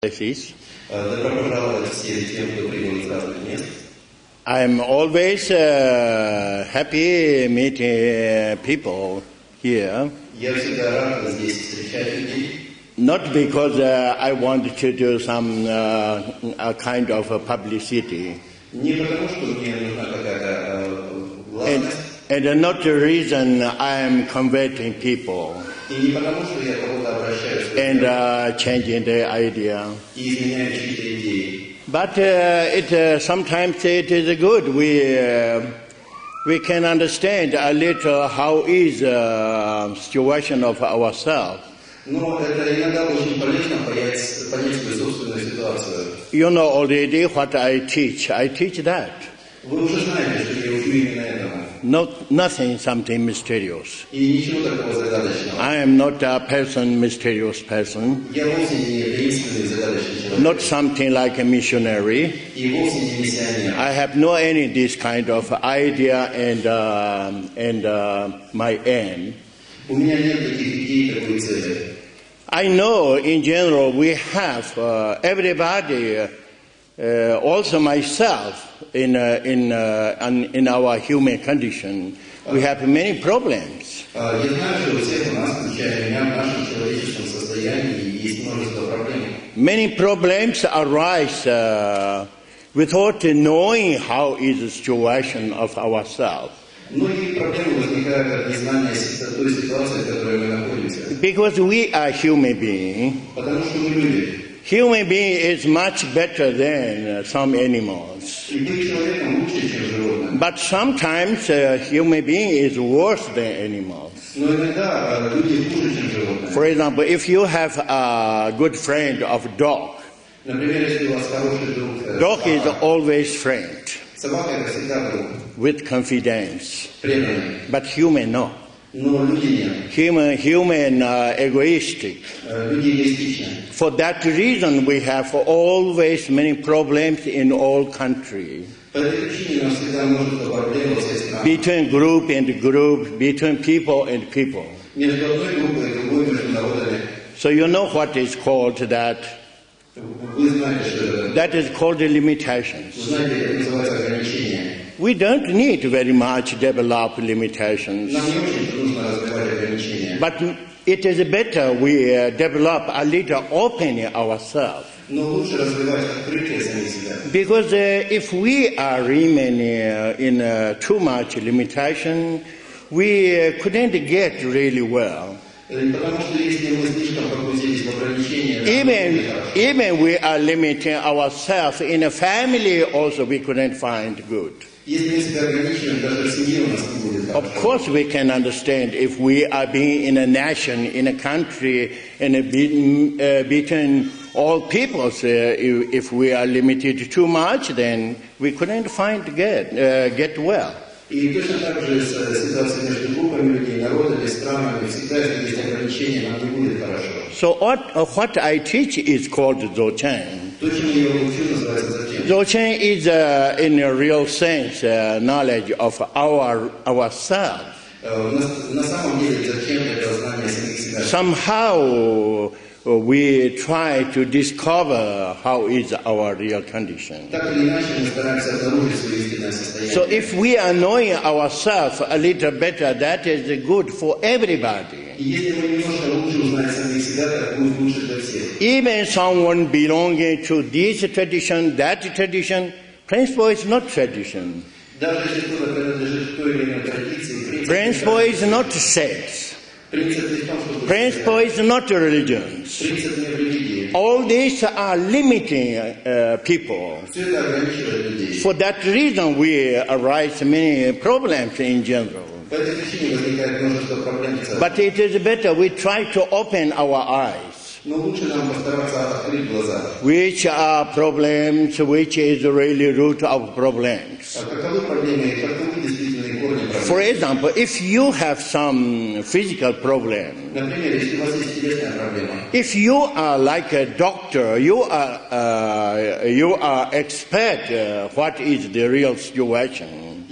places. Добро пожаловать все тем, кто прибыл из разных мест. I'm always happy meeting people here. Я всегда рад здесь встречать людей. Not because I want to do some a kind of a publicity. Не потому, что мне нужна какая-то гласность. And not the reason I am converting people. И не потому, что я кого-то обращаюсь. And changing their idea. И изменяю чьи-то идеи. But sometimes it is good. We can understand a little how is the situation of ourselves. Но это иногда очень полезно понять свою собственную ситуацию. You know already what I teach. I teach that. Вы уже знаете, что я учу именно этому. Nothing something mysterious. И ничего такого загадочного. I am not a mysterious person. Я вовсе не таинственный загадочный человек. Not something like a missionary. И вовсе не миссионер. I have no any this kind of idea and my aim. У меня нет таких идей, такой цели. I know in general we have everybody, also myself, in our human condition, we have many problems. Я знаю, что у всех у нас, включая меня, в нашем человеческом состоянии есть множество проблем. Many problems arise without knowing how is the situation of ourselves. Многие проблемы возникают от незнания той ситуации, в которой мы находимся. Because we are human beings. Потому что мы люди. Human being is much better than some animals. И быть человеком лучше, чем животным. But sometimes human being is worse than animals. Но иногда люди хуже, чем животные. For example, if you have a good friend of dog, Например, если у вас хороший друг, dog is always friend. Собака это всегда друг. With confidence. Преданный. But human no. Но люди нет. Human egoistic. Люди эгоистичны. For that reason, we have always many problems in all countries. По этой причине у нас всегда множество проблем во всех странах. Between group and group, between people and people. Между одной группой и другой, между народами. So you know what is called that. Вы знаете, что это. That is called the limitations. Вы знаете, это называется ограничение. We don't need very much develop limitations. Нам не очень нужно развивать ограничения. But it is better we develop a little opening ourselves. Но лучше развивать открытие самих себя. Because if we are remaining in too much limitation, we couldn't get really well. Потому что если мы слишком погрузились в ограничения, even we are limiting ourselves in a family, also we couldn't find good. Если мы себя ограничиваем, даже в семье у нас не будет. Of course, we can understand if we are being in a nation, in a country, and between all peoples. If we are limited too much, then we couldn't get well. И точно так же ситуация между группами людей, народами, странами, всегда есть ограничения, нам не будет хорошо. So what I teach is called Dzogchen. То, чему я учу, называется Dzogchen. Dzogchen is, in a real sense, knowledge of ourselves. На самом деле Dzogchen — это знание самих себя. Somehow we try to discover how is our real condition. Так или иначе мы стараемся обнаружить свое истинное состояние. So if we are knowing ourselves a little better, that is good for everybody. Если мы немножко лучше узнаем самих себя, так будет лучше для всех. Even someone belonging to this tradition, that tradition, principle is not tradition. Даже если кто-то принадлежит к той или иной традиции, principle is not sex. Principle is not religions. All these are limiting people. For that reason, we arise many problems in general. But it is better we try to open our eyes. Which are problems, which is really root of problems. For example, if you have some physical problem, if you are like a doctor, you are expert what is the real situation.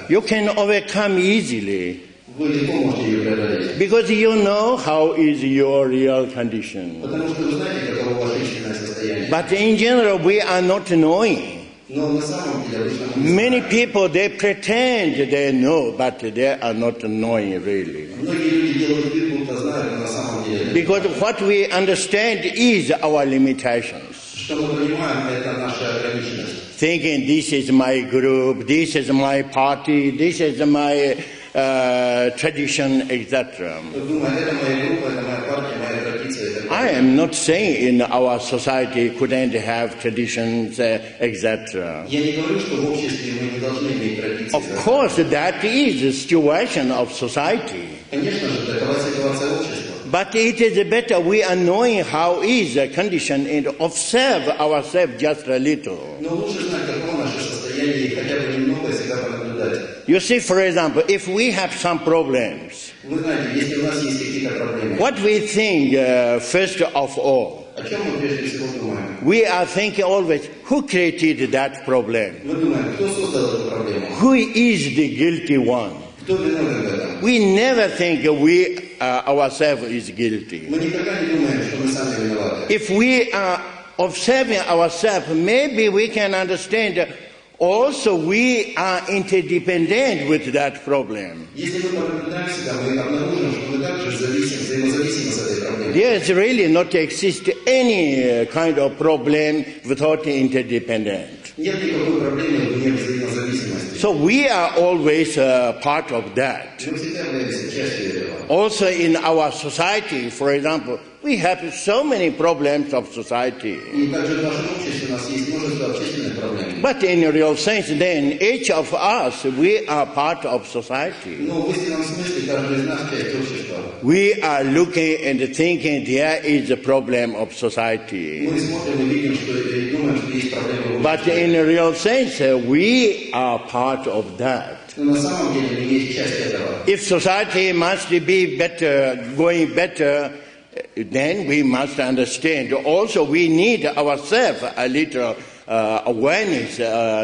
You can overcome easily. вы легко можете ее преодолеть. Because you know how is your real condition. Потому что вы знаете, каково ваше истинное состояние. But in general, we are not knowing. Но на самом деле, Many people, they pretend they know, but they are not knowing really. многие люди делают вид, будто знают, но на самом деле. Because what we understand is our limitations. Что мы понимаем, это наша ограниченность. Thinking this is my group, this is my party, this is my tradition, etc. Думаю, это моя группа, это моя партия, моя традиция. I am not saying in our society couldn't have traditions, etc. Я не говорю, что в обществе мы не должны иметь традиции. Of course, that is the situation of society. Конечно же, такова ситуация общества. But it is better we are knowing how is the condition and observe ourselves just a little. Но лучше знать, каково наше состояние, и хотя бы немного себя понаблюдать. You see, for example, if we have some problems, Вы знаете, если у нас есть какие-то проблемы, what we think first of all, о чем мы прежде всего думаем? we are thinking always, who created that problem? Мы думаем, кто создал эту проблему? Who is the guilty one? Кто виновен в этом? We never think we ourselves is guilty. Мы никогда не думаем, что мы сами виноваты. If we are observing ourselves, maybe we can understand also we are interdependent with that problem. Если мы понаблюдаем себя, мы обнаружим, что мы также взаимозависимы с этой проблемой. There is really not exist any kind of problem without interdependence. Нет никакой проблемы вне взаимозависимости. So we are always part of that. Мы всегда являемся частью этого. Also in our society, for example, we have so many problems of society. И также в нашем обществе у нас есть множество общественных проблем. But in a real sense, then each of us, we are part of society. Но в истинном смысле каждый из нас часть общества. We are looking and thinking there is a problem of society. Мы смотрим и видим, что и думаем, что есть проблемы в But обществе. in a real sense, we are part of that. Но на самом деле мы есть часть этого. If society must be better, going better, then we must understand. Also, we need ourselves a little awareness,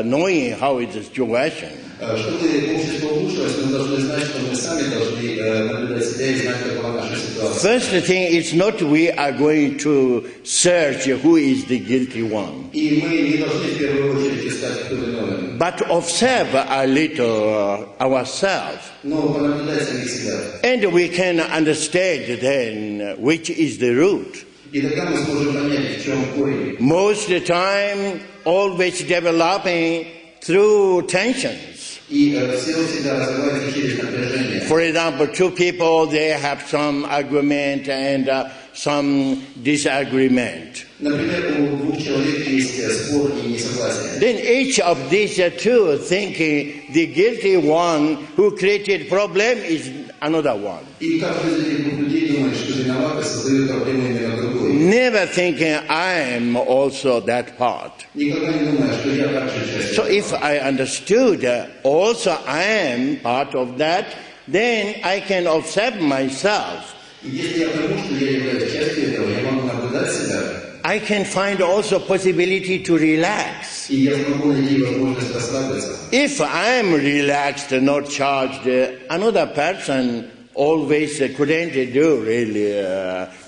knowing how is the situation. Чтобы общество улучшилось, мы должны знать, что мы сами должны наблюдать себя и знать, какова наша ситуация. First thing is not we are going to search who is the guilty one, И мы не должны в первую очередь искать, кто виновен, but observe a little ourselves. но понаблюдать самих себя. And we can understand then which is the root. И тогда мы сможем понять, в чем корень. Most of the time, always developing through tensions. И все всегда развивается через напряжение. For example, two people, they have some argument and some disagreement. Например, у двух человек есть спор и несогласие. Then each of these two thinking the guilty one who created problem is another one. И каждый из этих двух людей думает, что виноват и создает проблему именно другой. Never thinking I am also that part. Никогда не думая, что я также часть. So if I understood also I am part of that, then I can observe myself. И если я пойму, что я являюсь частью этого, я могу наблюдать себя. I can find also possibility to relax. И я смогу найти возможность расслабиться. If I am relaxed, not charged, another person always couldn't do really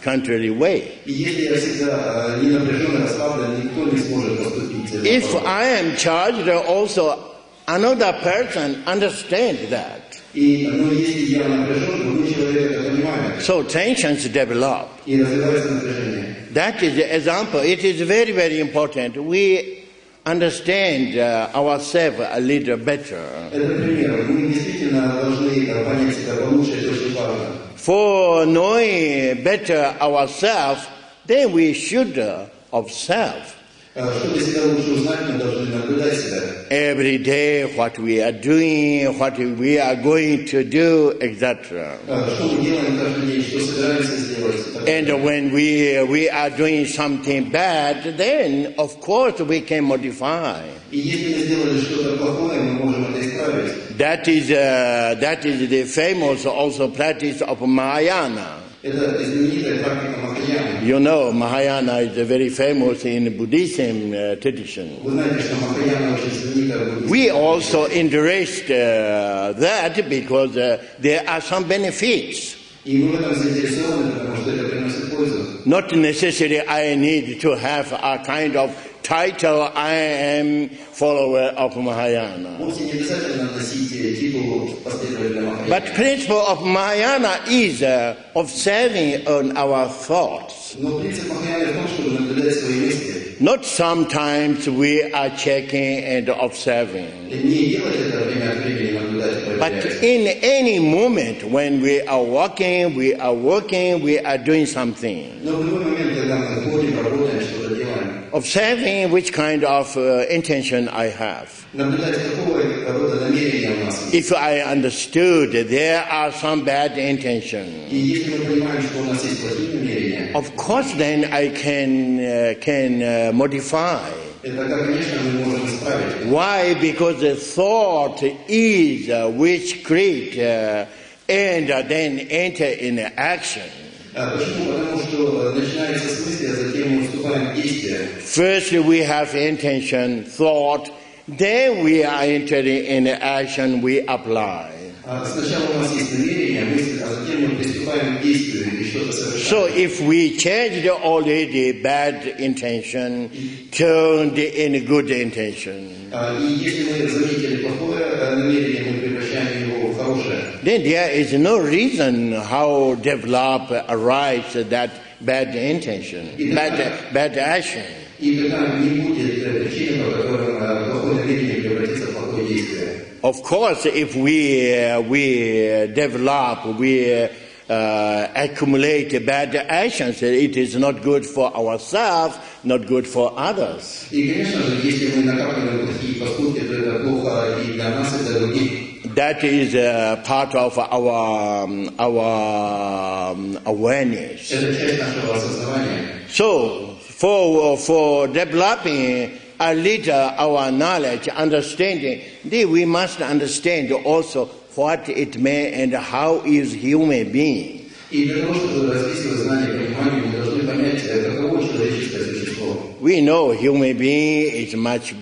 contrary way. И если я всегда не напряжен, расслаблен, никто не сможет поступить. If I am charged, also another person understand that. Но если я напряжен, другой человек это понимает. So tensions develop. И развивается напряжение. That is the example. It is very, very important. We understand ourselves a little better. Это пример. Мы действительно должны понять себя получше, это очень важно. For knowing better ourselves, then we should observe. Чтобы себя лучше узнать, мы должны наблюдать себя. Every day, what we are doing, what we are going to do, etc. Что мы делаем каждый день, что собираемся сделать. And when we are doing something bad, then of course we can modify. И если мы сделали что-то плохое, мы можем это исправить. That is the famous also practice of Mahayana. Это знаменитая практика Махаяны. You know, Mahayana is very famous in Buddhism tradition. Вы знаете, что Махаяна очень знаменита в буддизме. We also embraced that because there are some benefits. И мы в этом заинтересованы, потому что это приносит пользу. Not necessarily I need to have a kind of title, I am follower of Mahayana. Вовсе не обязательно носить титул последователя Махаяны. But principle of Mahayana is observing on our thoughts. Но принцип Махаяны в том, чтобы наблюдать свои мысли. Not sometimes we are checking and observing. Не делать это время от времени, наблюдать и But проверять. in any moment when we are walking, we are working, we are doing something. Но в любой момент, когда мы ходим, работаем, что-то делаем, Observing which kind of intention I have. наблюдать, какого рода намерения у нас есть. If I understood there are some bad intentions, И если мы понимаем, что у нас есть плохие намерения, of course then I can modify. это, конечно, мы можем исправить. Why? Because the thought is which create and then enter in action. Почему? Потому что начинается с мысли, а затем мы вступаем в действие. First we have intention, thought, then we are entering in action, we apply. Сначала у нас есть намерение, мысль, а затем мы приступаем к действию и что-то So совершаем. if we changed already bad intention, turned in good intention, И если мы заметили плохое намерение, мы превращаем его в хорошее. then there is no reason how develop arise that bad intention, bad action. И тогда не будет причины, по которым плохое намерение превратится в плохое действие. Of course, if we develop, we accumulate bad actions, it is not good for ourselves, not good for others. И, конечно же, если мы накапливаем такие поступки, то это плохо и для нас, и для других. That is part of our awareness. Это часть нашего осознавания. So, for developing a little our knowledge, understanding, then we must understand also what it means and how is human being. И для того, чтобы развить свое знание и понимание, мы должны понять, каково человеческое существо. We know human being is much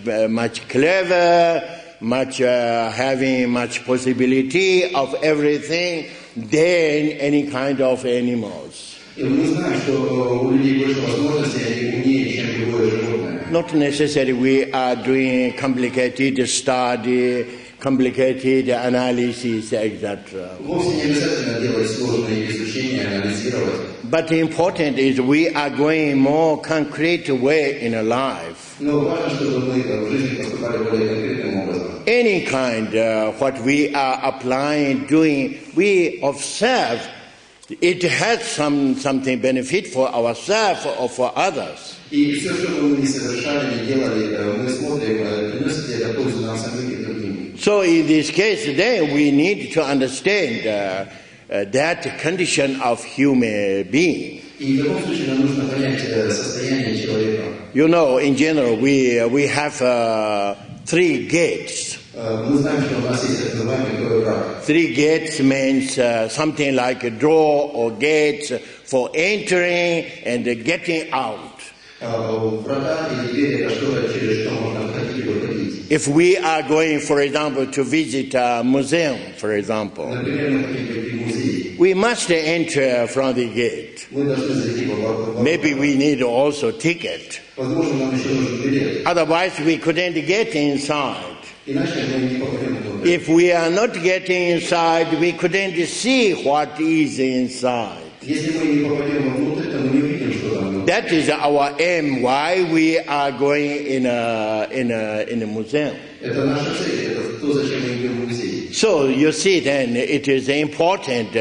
clever, much having much possibility of everything than any kind of animals. И мы знаем, что у людей больше возможностей, они умнее, чем любое животное. Not necessarily we are doing complicated study, complicated analysis, etc. Вовсе не обязательно делать сложные изучения, анализировать. But important is we are going more concrete way in a life. Но важно, чтобы мы в жизни поступали более конкретным образом. Any kind, what we are applying, doing, we observe it has something benefit for ourselves or for others. И все, что бы мы ни совершали, ни делали, мы смотрим, приносит ли это пользу нам самим и другим. So in this case, then we need to understand that condition of human being. И в таком случае нам нужно понять состояние человека. You know, in general, we have 3 gates. Мы знаем, что у нас есть так называемый круговой врат. 3 gates means something like a door or gates for entering and getting out. Врата или двери — это что-то, через что можно входить и выходить. If we are going, for example, to visit a museum, for example, Например, мы хотим пойти в музей. we must enter from the gate. Мы должны зайти по Maybe we need also ticket. Возможно, нам еще нужен билет. Otherwise, we couldn't get inside. Иначе мы не попадем внутрь. If we are not getting inside, we couldn't see what is inside. Если мы не попадем внутрь, то мы не увидим, что там внутри. That is our aim. Why we are going in a museum. Это наша цель, это то, зачем мы идем в музей. So you see, then it is important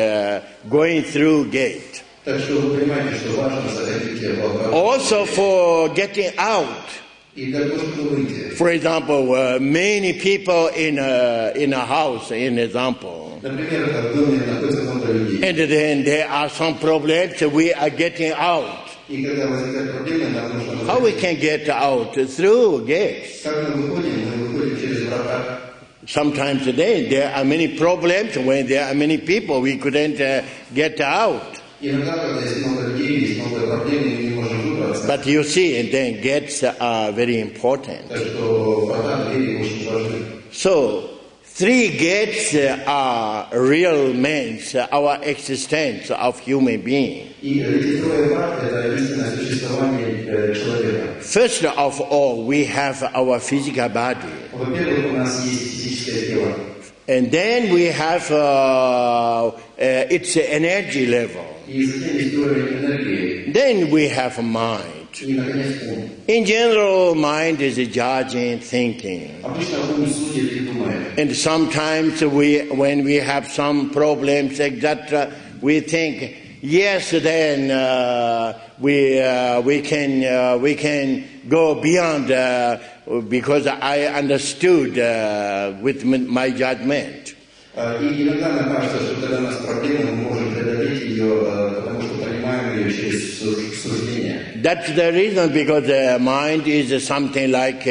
going through gate. Так что вы понимаете, что важно заходить в врата. Also for getting out. И для того, чтобы выйти. For example, many people in a house, in example. Например, в доме находится много людей. And then there are some problems, we are getting out. И когда возникают проблемы, нам нужно... How we can get out? Through gates. Как мы выходим через врата. Sometimes today there are many problems when there are many people, we couldn't get out. But you see, then gates are very important. So, 3 gates are real means our existence of human being. First of all, we have our physical body. And then we have its energy level. Then we have mind. In general, mind is judging, thinking. And sometimes when we have some problems, etc., we think, yes, then we can go beyond because I understood with my judgment. И иногда нам кажется, что когда у нас проблема, мы можем преодолеть ее, потому что понимаем ее через суждение. That's the reason, because the mind is something like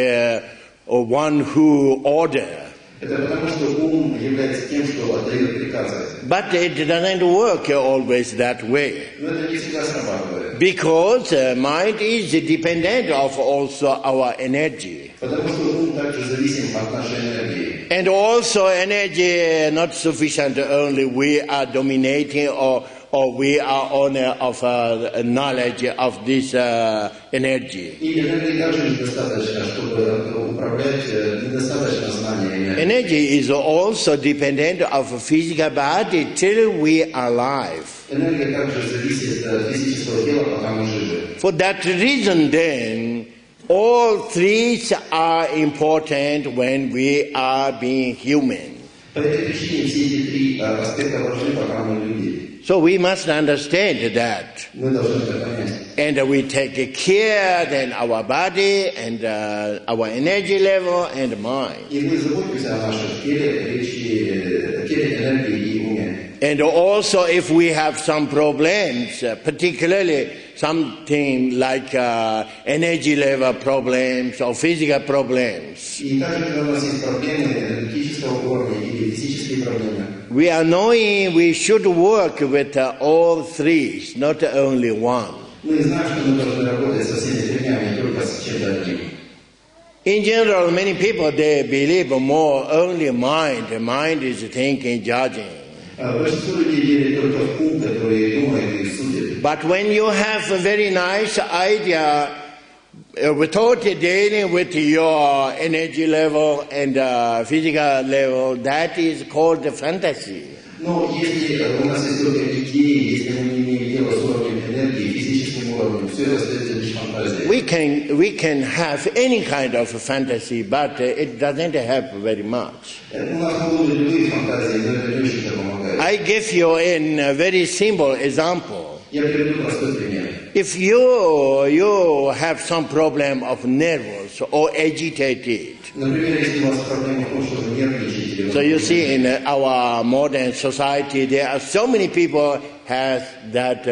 one who orders. Это потому что ум является тем, что отдает приказы. But it doesn't work always that way. Но это не всегда срабатывает. Because mind is dependent of also our energy. Потому что ум также зависим от нашей энергии. And also energy not sufficient only we are dominating or we are owner of knowledge of this energy. И энергии также недостаточно, чтобы управлять, недостаточно знания энергии. Energy is also dependent of physical body till we are alive. Энергия также зависит от физического тела, пока мы живы. For that reason then, all 3 are important when we are being human. По этой причине все эти 3 аспекта важны, пока мы люди. So we must understand that. Мы должны это понять. And we take care then our body and our energy level and mind. И мы заботимся о нашем теле, теле, энергии и уме. And also if we have some problems, particularly something like energy level problems or physical problems, И также, когда у нас есть проблемы энергетического уровня или физические проблемы, we are knowing we should work with all 3, not only one. мы знаем, что мы должны работать со всеми 3, а не только с чем-то одним. In general, many people, they believe more only mind. Mind is thinking, judging. Большинство людей верят только в ум, который думает и судит. But when you have a very nice idea, without dealing with your energy level and physical level, that is called fantasy. Но если у нас есть только идеи, если мы не имеем дела с уровнем энергии, физическим уровнем, все это остается лишь фантазией. We can have any kind of fantasy, but it doesn't help very much. У нас могут быть любые фантазии, но это не очень помогает. I give you a very simple example. Я приведу простой пример. If you have some problem of nervous or agitated, Например, если у вас проблема в том, что вы нервничаете, so you see in our modern society there are so many people have that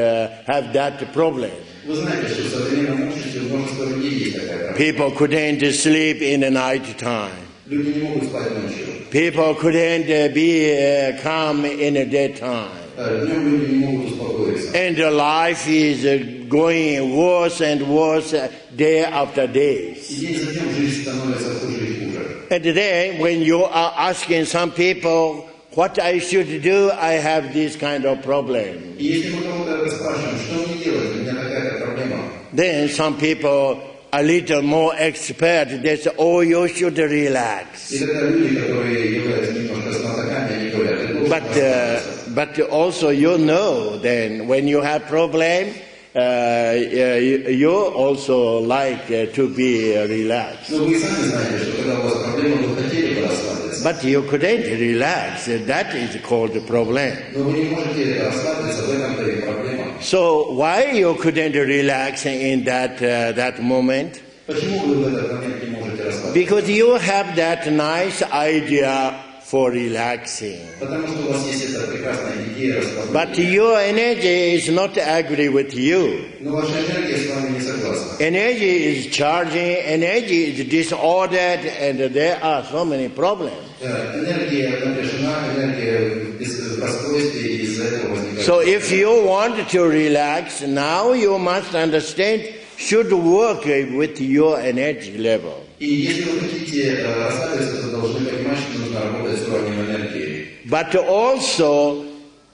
problem. Вы знаете, что в современном обществе множество людей есть такая проблема. People couldn't sleep in the night time. Люди не могут спать ночью. People couldn't be calm in the daytime. Днем люди не могут успокоиться. And life is going worse and worse day after day. И день за днем жизнь становится хуже и хуже. And then when you are asking some people what I should do, I have this kind of problem. И если мы кого-то спрашиваем, что мне делать, у меня такая проблема. Then some people a little more expert, they say, oh, you should relax. И тогда люди, которые являются немножко знатоками, они говорят, ты должен расслабиться. But also you know then when you have problem, you also like to be relaxed. Но вы сами знаете, что когда у вас проблема, вы хотели бы расслабиться. But you couldn't relax. That is called a problem. Но вы не можете расслабиться, в этом-то и проблема. So why you couldn't relax in that moment? Почему вы в этот момент не можете расслабиться? Because you have that nice idea for relaxing. Потому что у вас есть эта прекрасная идея расслабления. But your energy is not agree with you. Но ваша энергия с вами не согласна. Energy is charging, energy is disordered, and there are so many problems. Энергия напряжена, энергия расстройстве, и из-за этого возникает... So if you want to relax, now you must understand, should work with your energy level. И если вы хотите расслабиться, то должны понимать, что нужно работать с уровнем энергии. But also,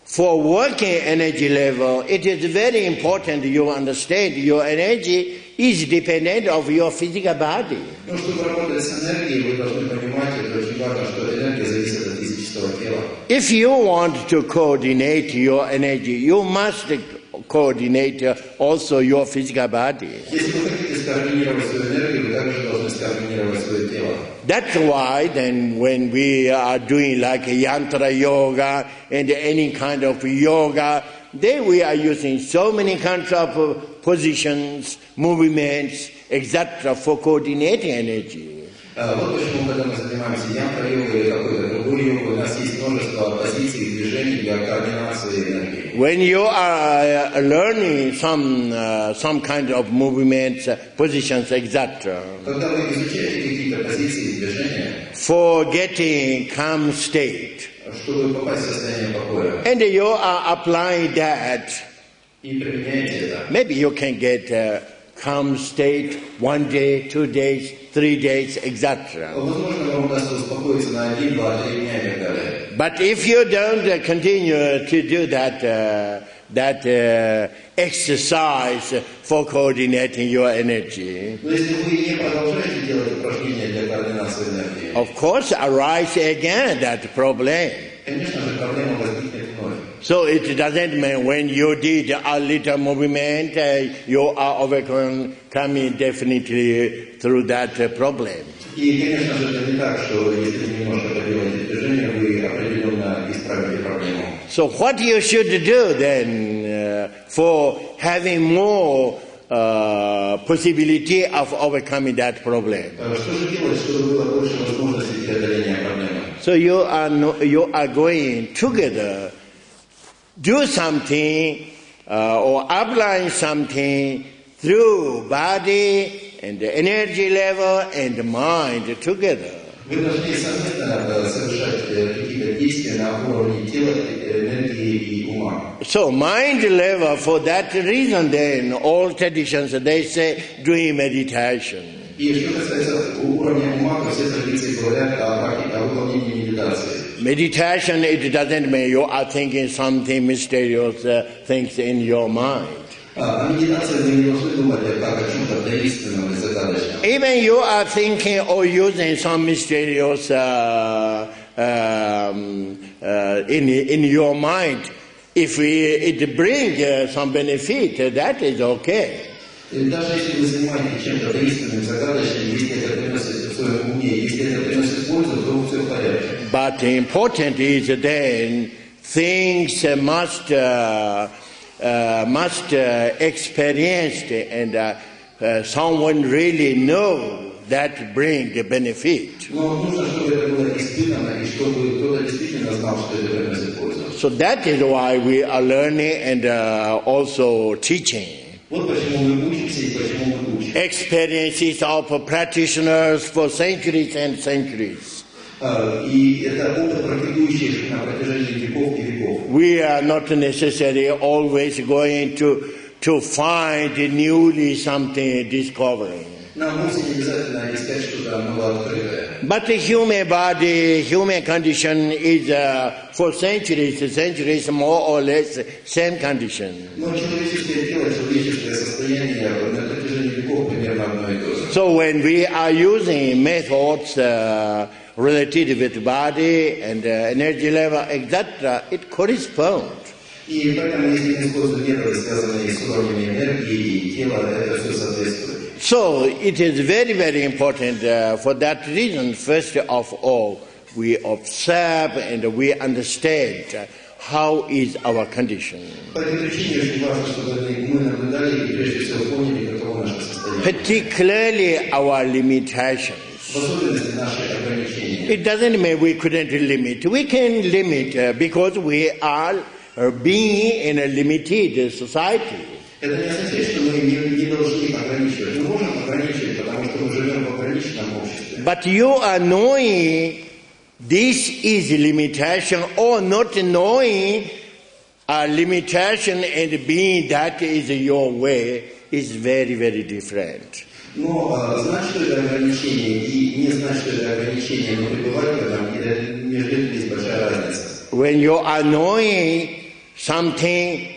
for working energy level, it is very important you understand your energy is dependent of your physical body. Ну, чтобы работать с энергией, вы должны понимать, это очень важно, что энергия зависит от физического тела. If you want to coordinate your energy, you must coordinate also your physical body. Если вы хотите скоординировать свою энергию, вы также должны скоординировать свое тело. That's why then when we are doing like yantra yoga and any kind of yoga, then we are using so many kinds of positions, movements, etc. for coordinating energy. Вот почему, когда мы занимаемся янтра-йогой или какой-то другой йогой, у нас есть множество позиций и движений для координации энергии. When you are learning some kind of movements, positions, etc. Когда вы изучаете какие-то позиции и движения, for getting calm state, чтобы попасть в состояние покоя, and you are applying that, и применяете это, maybe you can get calm state 1 day, 2 days, 3 days, etc. возможно, вам удастся успокоиться на 1, 2, 3 дня и так далее. But if you don't continue to do that exercise for coordinating your energy, Но если вы не продолжаете делать упражнения для координации энергии, of course arise again that problem. конечно же, проблема возникнет вновь. So it doesn't mean when you did a little movement, you are overcoming definitely through that problem. И, конечно же, это не так, что если вы немножко поделаете движение, вы определенно исправите проблему. So what you should do then for having more possibility of overcoming that problem? Что же делать, чтобы было больше возможностей для преодоления проблемы? So you are going together, do something or applying something through body and the energy level and the mind together. Вы должны совместно совершать какие-то действия на уровне тела, энергии и ума. So mind level, for that reason then, all traditions, they say, doing meditation. И что касается уровня ума, то все традиции говорят о выполнении медитации. Meditation, it doesn't mean you are thinking something mysterious things in your mind. Медитация, вы не должны думать о чем-то таинственном и загадочном. Even you are thinking or using some mysterious in your mind, if it brings some benefit, that is okay. Даже если вы занимаетесь чем-то таинственным, загадочным, если это приносит в своем уме, если это приносит пользу, то все в порядке. But important is then things must experienced and someone really know that bring the benefit. Но нужно, чтобы это было испытано и чтобы кто-то действительно знал, что это приносит пользу. So that is why we are learning and also teaching. Вот почему мы учимся и почему мы учим. Experiences of practitioners for centuries and centuries. И это опыт практикующих на протяжении веков и веков. We are not necessarily always going to find newly something discovering. Нам вовсе не обязательно искать что-то новооткрытое. But the human body, human condition is for centuries more or less same condition. Но человеческое тело, человеческое состояние на протяжении веков примерно одно и то же. So when we are using methods related with body and energy level, etc., it corresponds. И поэтому, если мы используем методы, связанные с уровнями энергии и тела, это все соответствует. So it is very, very important for that reason, first of all, we observe and we understand how is our condition. По этой причине очень важно, чтобы мы наблюдали и прежде всего поняли, каково наше состояние. Particularly our limitations. В особенности наши ограничения. It doesn't mean we couldn't limit. We can limit because we are being in a limited society. Это не означает, что мы не должны ограничивать. Мы можем ограничивать, потому что мы живем в ограниченном обществе. But you are knowing This is limitation, or not knowing a limitation and being that is your way is very, very different. Но знать, что это ограничение, и не знать, что это ограничение, но пребывать в этом, между этим есть большая разница. When you are knowing something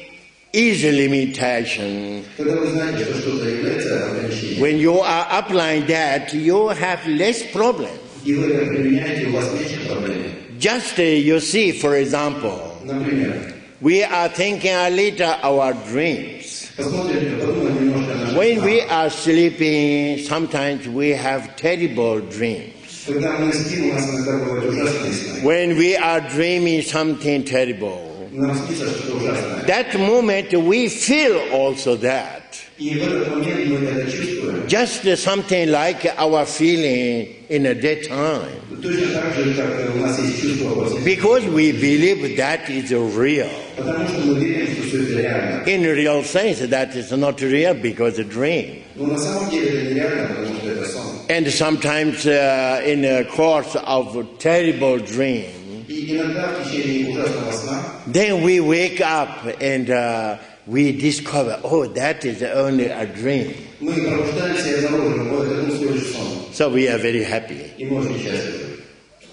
is a limitation, Когда вы знаете, что что-то является ограничением, when you are applying that, you have less problem. и вы это применяете, у вас меньше проблем. Just you see, for example, Например, we are thinking a little our dreams. подумаем немножко о наших When we снах. are sleeping, sometimes we have terrible dreams. Когда мы спим, у нас иногда бывают ужасные сны. When we are dreaming something terrible, Нам снится что-то ужасное. that moment we feel also that. И в этот момент мы это чувствуем. Just something like our feeling in a daytime. Точно так же, как у нас есть чувство после сна. Because we believe that is real. Потому что мы верим, что все это реально. In real sense, that is not real because a dream. Но на самом деле это нереально, потому что это сон. And sometimes in the course of terrible dream, И иногда в течение ужасного сна then we wake up and we discover, oh, that is only a dream. мы пробуждаемся и обнаружим, вот это был всего лишь сон. So we are very happy. И мы очень счастливы.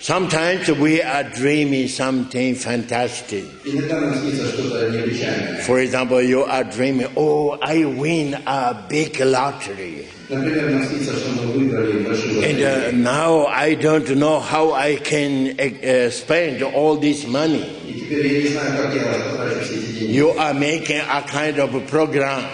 Sometimes we are dreaming something fantastic. Иногда нам снится что-то необычайное. For example, you are dreaming, oh, I win a big lottery. Например, нам снится, что мы выиграли большую And лотерею. now I don't know how I can spend all this money. И теперь я не знаю, как я потрачу все эти деньги. You are making a kind of a program.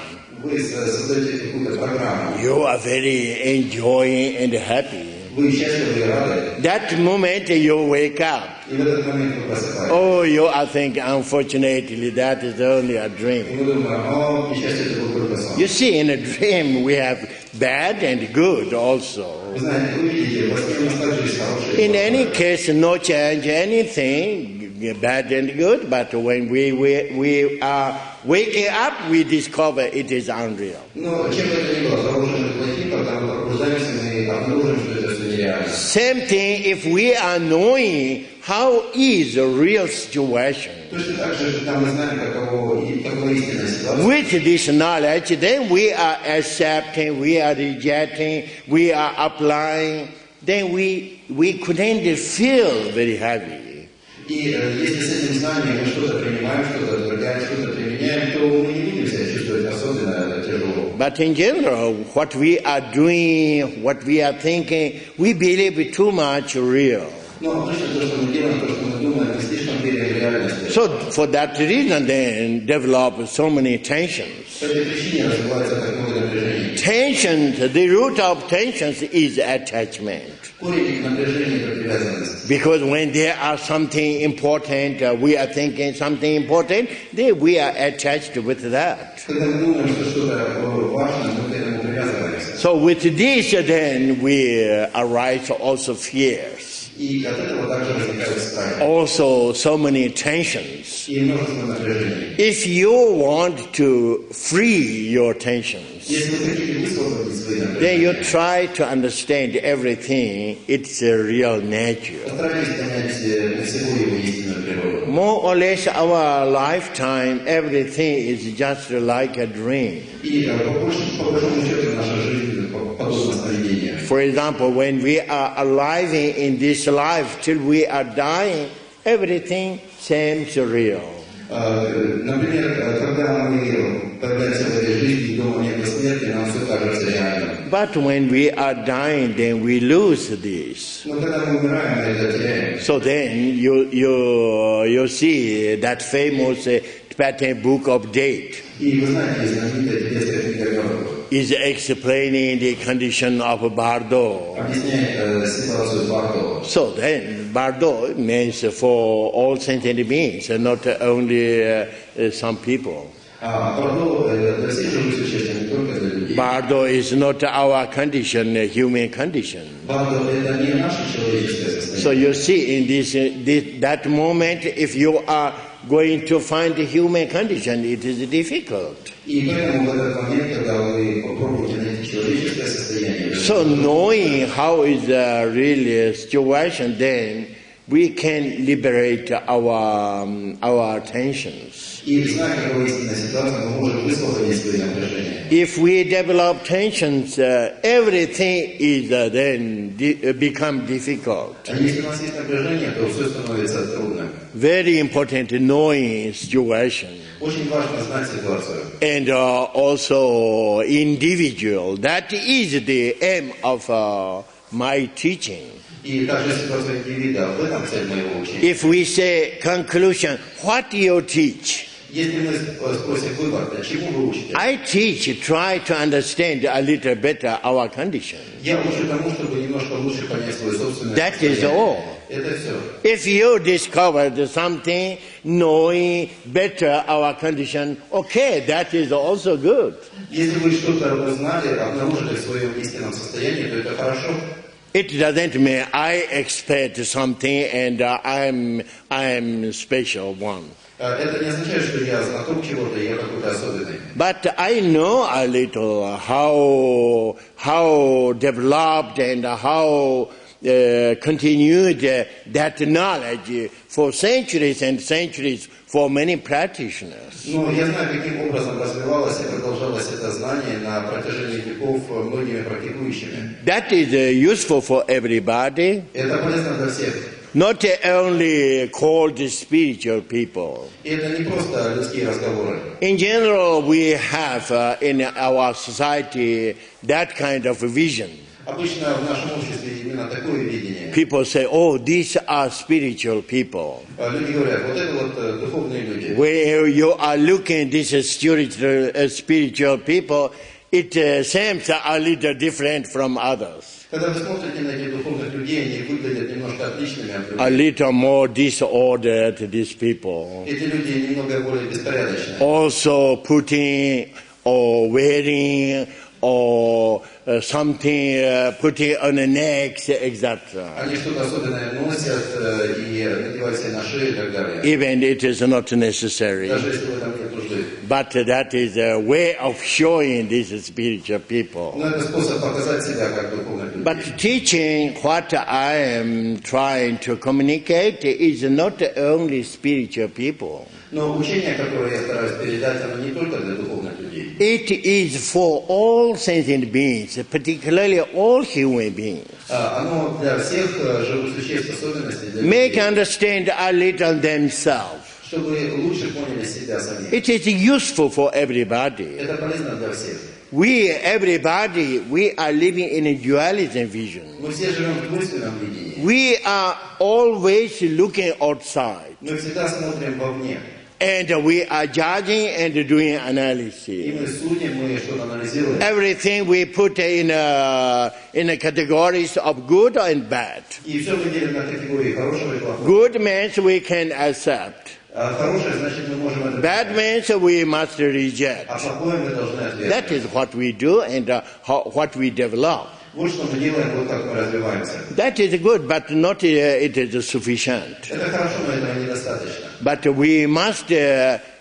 Вы создаете какую-то программу. You are very enjoying and happy. Вы счастливы и рады. That moment you wake up. И в этот момент вы просыпаетесь. Oh, you are thinking, unfortunately, that is only a И dream. мы думаем, о, несчастье, это был только сон. You see, in a dream we have bad and good also. Вы знаете, вы видите, во сне у нас также есть хорошие. In any case, no change anything, bad and good, but when we are waking up, we discover it is unreal. Но чем бы это ни было, хорошим или плохим, когда мы пробуждаемся, мы обнаружим, что это все нереально. Same thing if we are knowing how is a real situation. Точно так же, когда мы знаем, какова истинная ситуация. With this knowledge, then we are accepting, we are rejecting, we are applying, then we couldn't feel very heavy. И если с этим знанием мы что-то принимаем, что-то отвергаем, что-то применяем, то мы не будем себя чувствовать особенно тяжело. But in general, what we are doing, what we are thinking, we believe too much real. Но точно то, что мы делаем, то, что мы думаем, мы слишком верим в реальность. So for that reason, then develop so many tensions. По этой причине развивается так много напряжений. Tensions, the root of tensions is attachment. Корень напряжения – это привязанность. Because when there are something important, we are thinking something important, then we are attached with that. Когда мы думаем, что что-то важно, мы к этому привязываемся. So with this, then we arise also fears. И от этого также возникает страх. Also so many tensions. И множество напряжений. If you want to free your tensions, Если вы хотите высвободить свои then you напряжения, try to understand everything, its real nature. постарайтесь понять на собой его истинную природу. More or less our lifetime, everything is just like a dream. И по большому счету наша жизнь подобна сновидению. For example, when we are alive in this life till we are dying, everything seems real. Например, когда мы появляемся в этой жизни до момента смерти, нам все кажется реальным. But when we are dying, then we lose this. Но когда мы умираем, мы это теряем. So then you see that famous Tibetan book of date И вы знаете, знаменитая тибетская книга мертвых is explaining the condition of Bardo. объясняет ситуацию Бардо. So then Bardo means for all sentient beings, not only some people. Бардо для всех живых существ, не только для людей. Bardo is not our condition, human condition. Бардо это не наше человеческое состояние. So you see in that moment, if you are going to find the human condition, it is difficult. И поэтому в этот момент, когда вы попробуете найти человеческое состояние, So knowing how is the real situation, then we can liberate our tensions. И зная, какова истинная ситуация, мы можем высвободить свои напряжения. If we develop tensions, everything is then become difficult. А если у нас есть напряжение, то все становится трудным. Very important knowing situation. Очень важно знать ситуацию. And also individual. That is the aim of my teaching. И также ситуация индивида, в этом цель моего учения. If we say conclusion, what do you teach? Если мы спросим выбор, чему вы учите? I teach, try to understand a little better our condition. Я учу тому, чтобы немножко лучше понять свою собственную That is all. Это все. If you discovered something, knowing better our condition, okay, that is also good. Если вы что-то узнали, обнаружили в своем истинном состоянии, то это хорошо. It doesn't mean I expect something and I'm special one. Это не означает, что я знаток чего-то, я какой-то особенный. But I know a little how developed and how continued that knowledge for centuries and centuries for many practitioners. Но я знаю, каким образом развивалось и продолжалось это знание на протяжении веков многими практикующими. That is useful for everybody. Это полезно для всех. Not only called spiritual people. И это не просто людские разговоры. In general, we have in our society that kind of vision. Обычно в нашем обществе именно такое видение. People say, oh, these are spiritual people. Люди говорят, вот это вот духовные люди. When you are looking at these spiritual people, it seems a little different from others. Когда вы смотрите на этих духовных людей, они выглядят немножко отличными от A других. little more disordered, these people. Эти люди немного более беспорядочные. Also putting or wearing or something putting on the neck, etc. Они что-то особенное носят и надевают себе на шею и так далее. Even it is not necessary. Даже если в этом нет нужды. But that is a way of showing these spiritual people. Но это способ показать себя как духовных людей. But teaching what I am trying to communicate is not only spiritual people. Но учение, которое я стараюсь передать, оно не только для духовных людей. It is for all sentient beings, particularly all human beings. Оно для всех живых существ, особенностей для Make людей, understand a little themselves. чтобы лучше поняли себя самих. It is useful for everybody. Это полезно для всех. Everybody, we are living in a dualism vision. Мы все живем в двойственном видении. We are always looking outside. Мы всегда смотрим вовне. And we are judging and doing И analysis. мы судим, мы что-то анализируем. Everything we put in the categories of good and bad. И все мы делим на категории хорошего и плохого. Good means we can accept. Хорошее, значит, мы можем это Bad принять. means we must reject. А плохое мы должны That отвергнуть. is what we do and what we develop. Вот что мы делаем, вот как мы развиваемся. That is good, but not it is sufficient. Это хорошо, но этого недостаточно. But we must,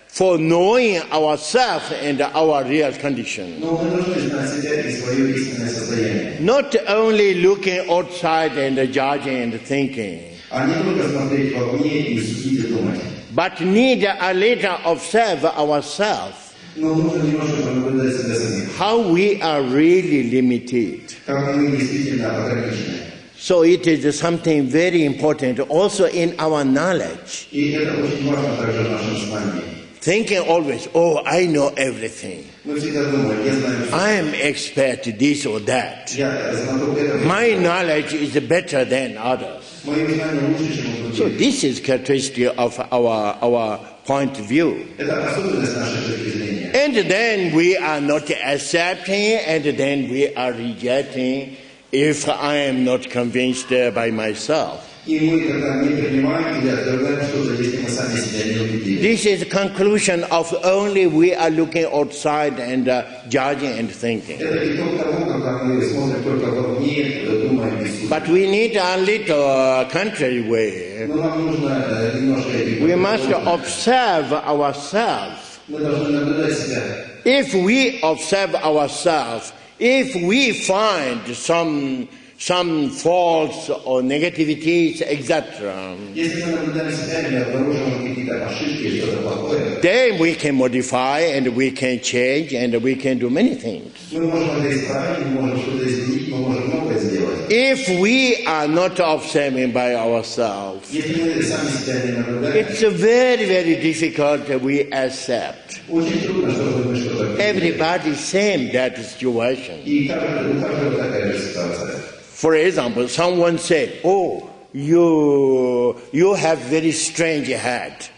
for knowing ourselves and our real condition, Но мы должны знать себя и свое истинное состояние. not only looking outside and judging and thinking, А не только смотреть вовне и судить и думать. but need a little observe ourselves, Но нужно немножко понаблюдать себя самих. how we are really limited. Как мы действительно ограничены. So it is something very important also in our knowledge. И это очень важно также в нашем знании. Thinking always, oh, I know everything. Мы всегда думаем, я знаю все. I am expert this or that. Я знаток этого. My knowledge is better than others. Мои знания лучше, чем у So других. this is characteristic of our point of view. Это особенность нашей точки зрения. And then we are not accepting and then we are rejecting if I am not convinced by myself. И мы, когда не принимаем или отвергаем что-то, если мы сами себя не убедили. This is the conclusion of only we are looking outside and judging and thinking. Это итог того, когда мы смотрим только вовне, думаем и судим. But we need a little contrary way. Но нам нужно немножко... We must observe ourselves. Мы должны наблюдать себя. If we observe ourselves, if we find some some faults or negativities, etc., Если мы наблюдаем себя или обнаружим какие-то ошибки или что-то плохое, then we can modify and we can change and we can do many things. мы можем это исправить, мы можем что-то изменить, мы можем многое сделать. If we are not observing by ourselves, Если мы сами себя не наблюдаем, it's very, very difficult that we accept. очень трудно, чтобы мы что-то... Everybody same that situation. И у каждого такая же ситуация. For example, someone said, "Oh, you have very strange head,"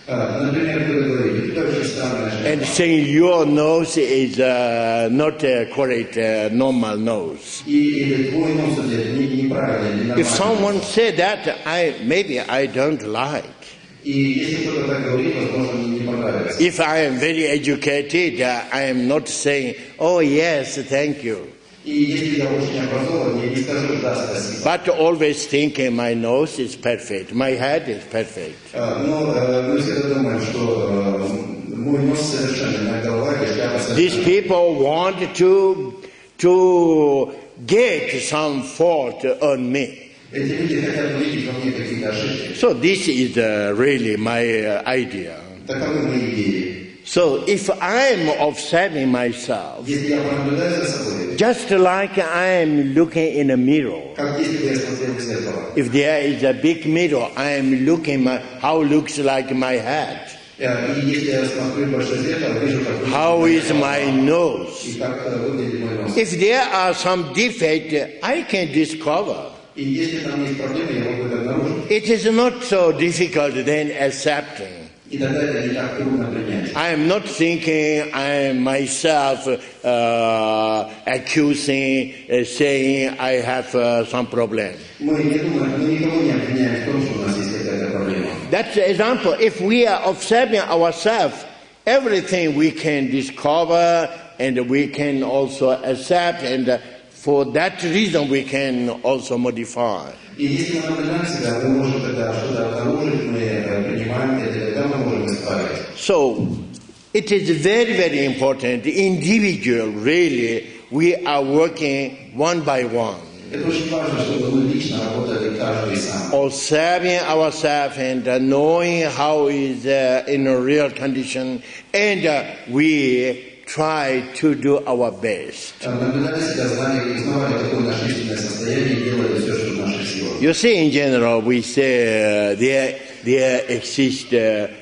Например, кто-то говорит, это очень странная and ошибка. saying your nose is not a correct, normal nose. Или твой нос неправильный, If ненормальный. someone said that, maybe I don't like. И если кто-то так говорит, возможно, мне не понравится. If I am very educated, I am not saying, "Oh yes, thank you," И если я очень образован, я не скажу «да, спасибо». but always thinking my nose is perfect, my head is perfect. Но мы всегда думаем, что мой нос совершенный, моя голова и шляпа These совершенна. people want to get some fault on me. Эти люди хотят увидеть во мне какие-то ошибки. So this is really my idea. Таковы мои идеи. So if I'm observing myself, Если я наблюдаю за собой, just like I am looking in a mirror, как если бы я смотрел в зеркало, if there is a big mirror, I am looking how looks like my head, и если я смотрю в большое зеркало, вижу, как выглядит how моя is голова, my nose. и как выглядит мой нос. If there are some defect, I can discover. И если там есть проблемы, я могу это обнаружить. It is not so difficult then accepting. И тогда это не так трудно принять. I am not thinking I am myself accusing, saying I have some problem. Мы не думаем, мы никого не обвиняем в том, что у нас есть какая-то проблема. That's the example. If we are observing ourselves, everything we can discover and we can also accept, and for that reason we can also modify. И если мы наблюдаем себя, мы можем тогда что-то обнаружить, мы принимаем это, тогда мы можем исправить. So, it is very, very important. Individual, really, we are working one by one. Это очень важно, чтобы мы лично работали каждый сам. Observing ourselves and knowing how is in a real condition, and we try to do our best. Наблюдали себя, знали, узнавали, какое наше истинное состояние, и делали все, что в наших силах. You see, in general, we say there exist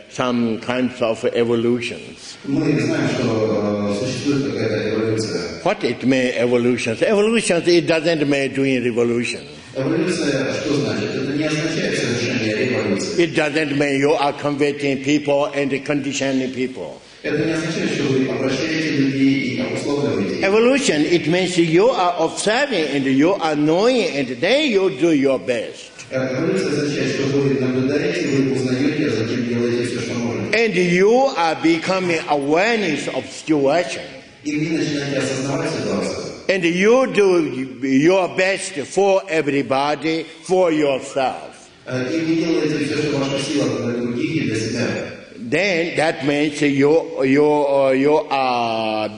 some kinds of evolutions. Мы знаем, что существует какая-то эволюция. What it means, evolutions? Evolutions, it doesn't mean doing revolution. Эволюция что значит? Это не означает совершение революции. It doesn't mean you are converting people and conditioning people. Это не означает, что вы обращаете людей и обусловливаете. Evolution, it means you are observing and you are knowing and then you do your best. Эволюция означает, что вы наблюдаете, вы узнаете, а затем делаете все, что можете. And you are becoming awareness of situation. И вы начинаете осознавать ситуацию. And you do your best for everybody, for yourself. И вы делаете все, что в ваших силах для других и для себя. Then that means you are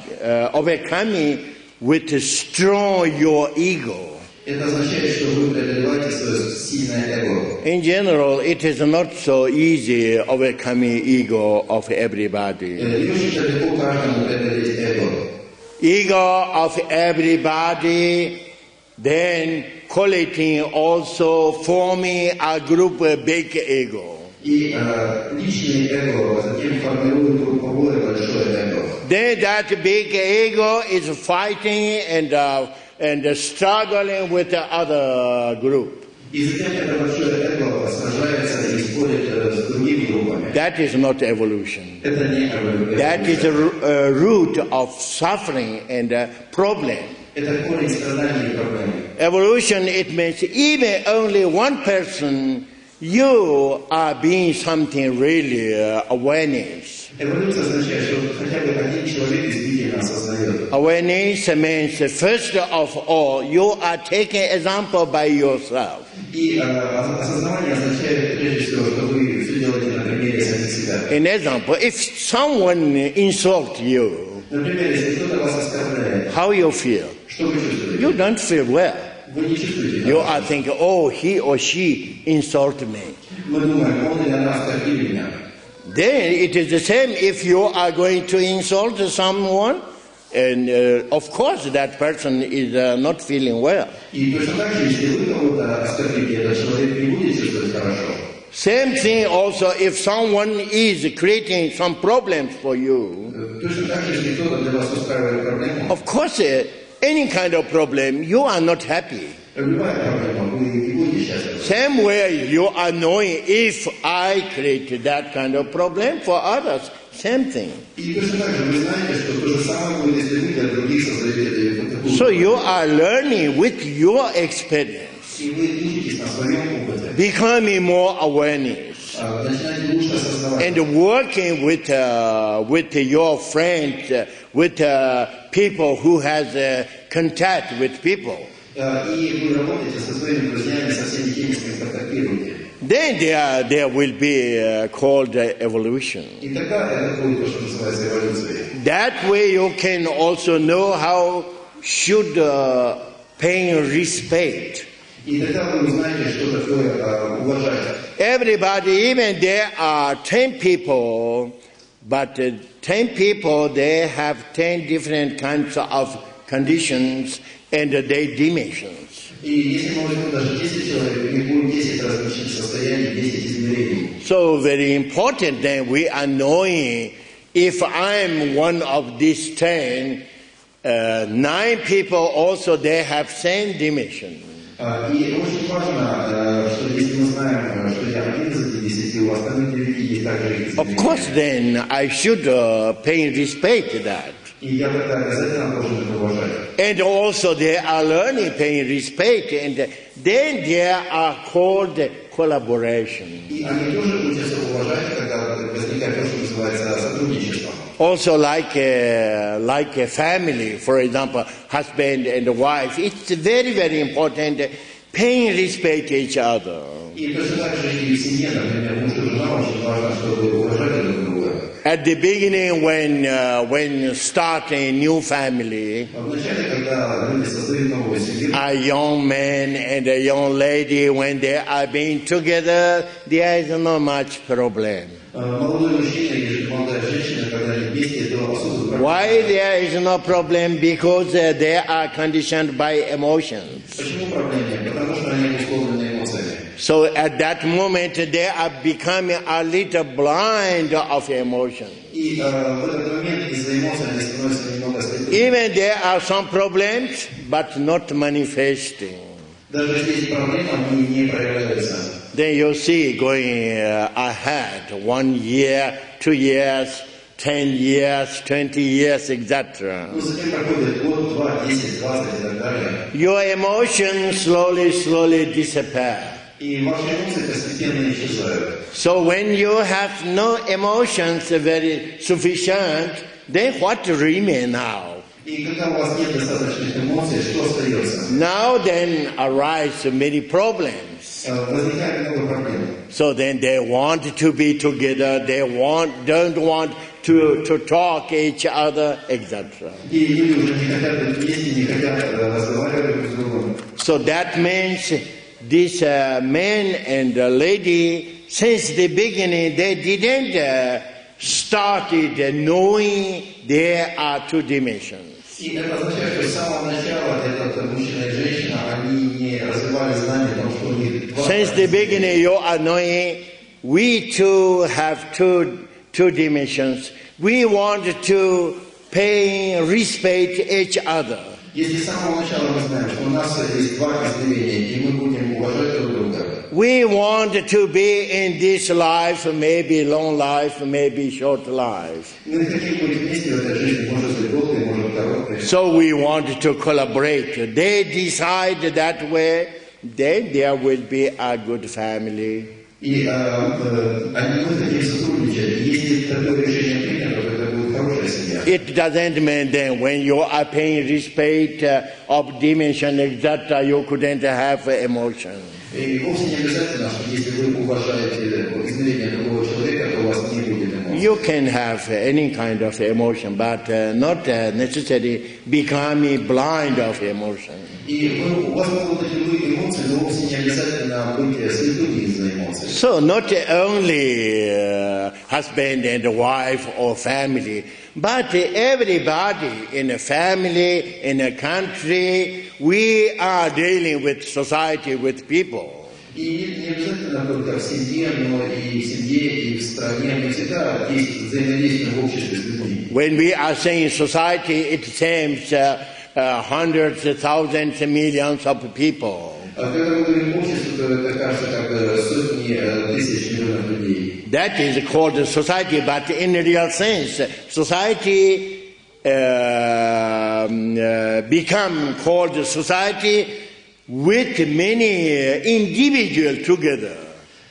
overcoming with strong your ego. Это означает, что вы преодолеваете свое сильное эго. In general, it is not so easy overcoming ego of everybody. Не очень легко каждому преодолеть эго. Ego of everybody, then collecting also forming a group, a big ego. И личное эго, затем формирует групповое большое эго. Then that big ego is fighting and struggling with the other group. И затем это большое эго сражается и спорит с другими группами. That is not evolution. Это не эволюция. That is a root of suffering and problem. Это корень страданий и проблем. Evolution, it means even only one person, you are being something really awareness. Эволюция означает, что хотя бы один человек действительно осознает. Awareness means first of all, you are taking example by yourself. И осознавание означает прежде всего, что вы все делаете на примере самих себя. An example, if someone insults you, Например, если кто-то вас оскорбляет, how you feel? что вы чувствуете? You don't feel well. Вы не чувствуете. You are thinking, oh, he or she insulted me. Мы думаем, он или она оскорбили меня. Then it is the same if you are going to insult someone, and of course that person is not feeling well. И точно так же, если вы кого-то оскорбите, этот человек не будет чувствовать хорошо. Same thing also if someone is creating some problems for you. Точно так же, если кто-то для вас устраивает проблему. Of course, any kind of problem, you are not happy. Любая проблема, вы не будете счастливы. Same way you are knowing if I create that kind of problem for others, same thing. И точно так же вы знаете, что то же самое будет, если вы для других создаете такую. So you are learning with your experience, И вы учитесь на своем опыте. becoming more awareness, Начинаете лучше осознавать. and working with your friends, with people who has contact with people. И вы работаете со своими друзьями, со всеми теми, с кем контактируете. Then there will be called evolution. И тогда это будет то, что называется эволюцией. That way you can also know how should pay respect. И тогда вы узнаете, что такое уважать. Everybody, even there are 10 people, but 10 people, they have 10 different kinds of conditions and their dimensions. И если мы возьмем даже 10 человек, у них будет 10 различных состояний, 10 измерений. So very important that we are knowing if I'm one of these 10, 9 people also they have same dimension. И очень важно, что если мы знаем, что я один из этих 10, у остальных 9 есть также их Of course, then I should pay respect to that. И я тогда обязательно должен это уважать. And also they are learning paying respect, and then they are called collaboration. И они тоже учатся уважать, когда возникает то, что называется сотрудничеством. Also like a family, for example, husband and wife, it's very, very important paying respect to each other. И точно так же и в семье, например, муж и жена, очень важно, чтобы уважали друг друга. At the beginning, when starting a new family, Вначале, когда люди создают новую семью, a young man and a young lady, when they are being together, there is not much problem. молодой мужчина или молодая женщина, когда они вместе, то особо проблем. Why there is no problem? Because they are conditioned by emotions. Почему проблем нет? Потому что они обусловлены эмоциями. So at that moment, they are becoming a little blind of emotion. И в этот момент из-за эмоций они становятся немного слепыми. Even there are some problems, but not manifesting. Даже если есть проблемы, они не проявляются. Then you see going ahead 1 year, 2 years, 10 years, 20 years, etc. Ну, затем проходит год, 2, 10, 20 и так далее. Your emotions slowly disappear. И ваши эмоции постепенно исчезают. So when you have no emotions very sufficient, then what remain now? И когда у вас нет достаточных эмоций, что остается? Now then arise many problems. Возникает много проблем. So then they want to be together, they don't want to talk each other, etc. И люди уже не хотят быть вместе, не хотят разговаривать друг с другом. So that means this man and lady, since the beginning, they didn't started knowing there are 2 dimensions. И это означает, что с самого начала этот мужчина и женщина, они не развивали знания о том, что у них два. Since the beginning, you are knowing we too have two dimensions. We want to pay respect each other. Если с самого начала мы знаем, что у нас есть 2 измерения, и мы будем уважать друг друга. We want to be in this life, maybe long life, maybe short life. Мы хотим быть вместе в этой жизни, может быть долгой, может короткой. So we want to collaborate. They decide that way, then there will be a good family. И мы хотим сотрудничать. Если такое решение принято, то это будет хорошая семья. It doesn't mean then when you are paying respect of dimension, etc., you couldn't have emotion. И вовсе не обязательно, что если вы уважаете измерение другого человека, то у вас не будет эмоций. You can have any kind of emotion, but not necessarily becoming blind of emotion. И у вас могут быть любые эмоции, но вовсе не обязательно быть слепыми из-за эмоций. So not only husband and wife or family, but everybody in a family, in a country, we are dealing with society, with people. И не обязательно только в семье, но и в семье, и в стране. Мы всегда взаимодействуем в обществе с людьми. When we are saying society, it seems hundreds, thousands, millions of people. Когда мы говорим общество, то это кажется как сотни тысяч миллионов людей. That is called society, but in a real sense, society become called society with many individuals together.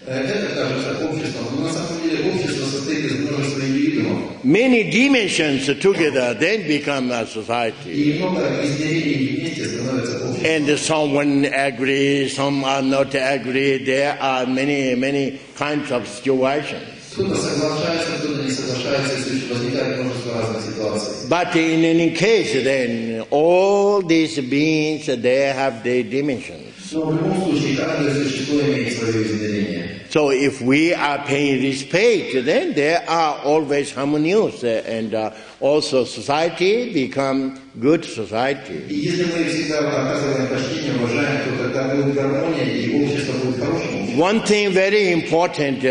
Это кажется обществом, но на самом деле общество состоит из множества индивидуумов. Many dimensions together then become a society. И много измерений вместе становится обществом. And someone agrees, some are not agree. There are many kinds of situations. Кто-то соглашается, кто-то не соглашается, и возникает множество разных ситуаций. But in any case, then all these beings they have their dimensions. Но в любом случае каждое существо имеет свое измерение. So if we are paying respect, then there are always harmonious, and also society become good society. И если мы всегда оказываем почтение, уважаем, то тогда будет гармония, и общество будет хорошим. One thing very important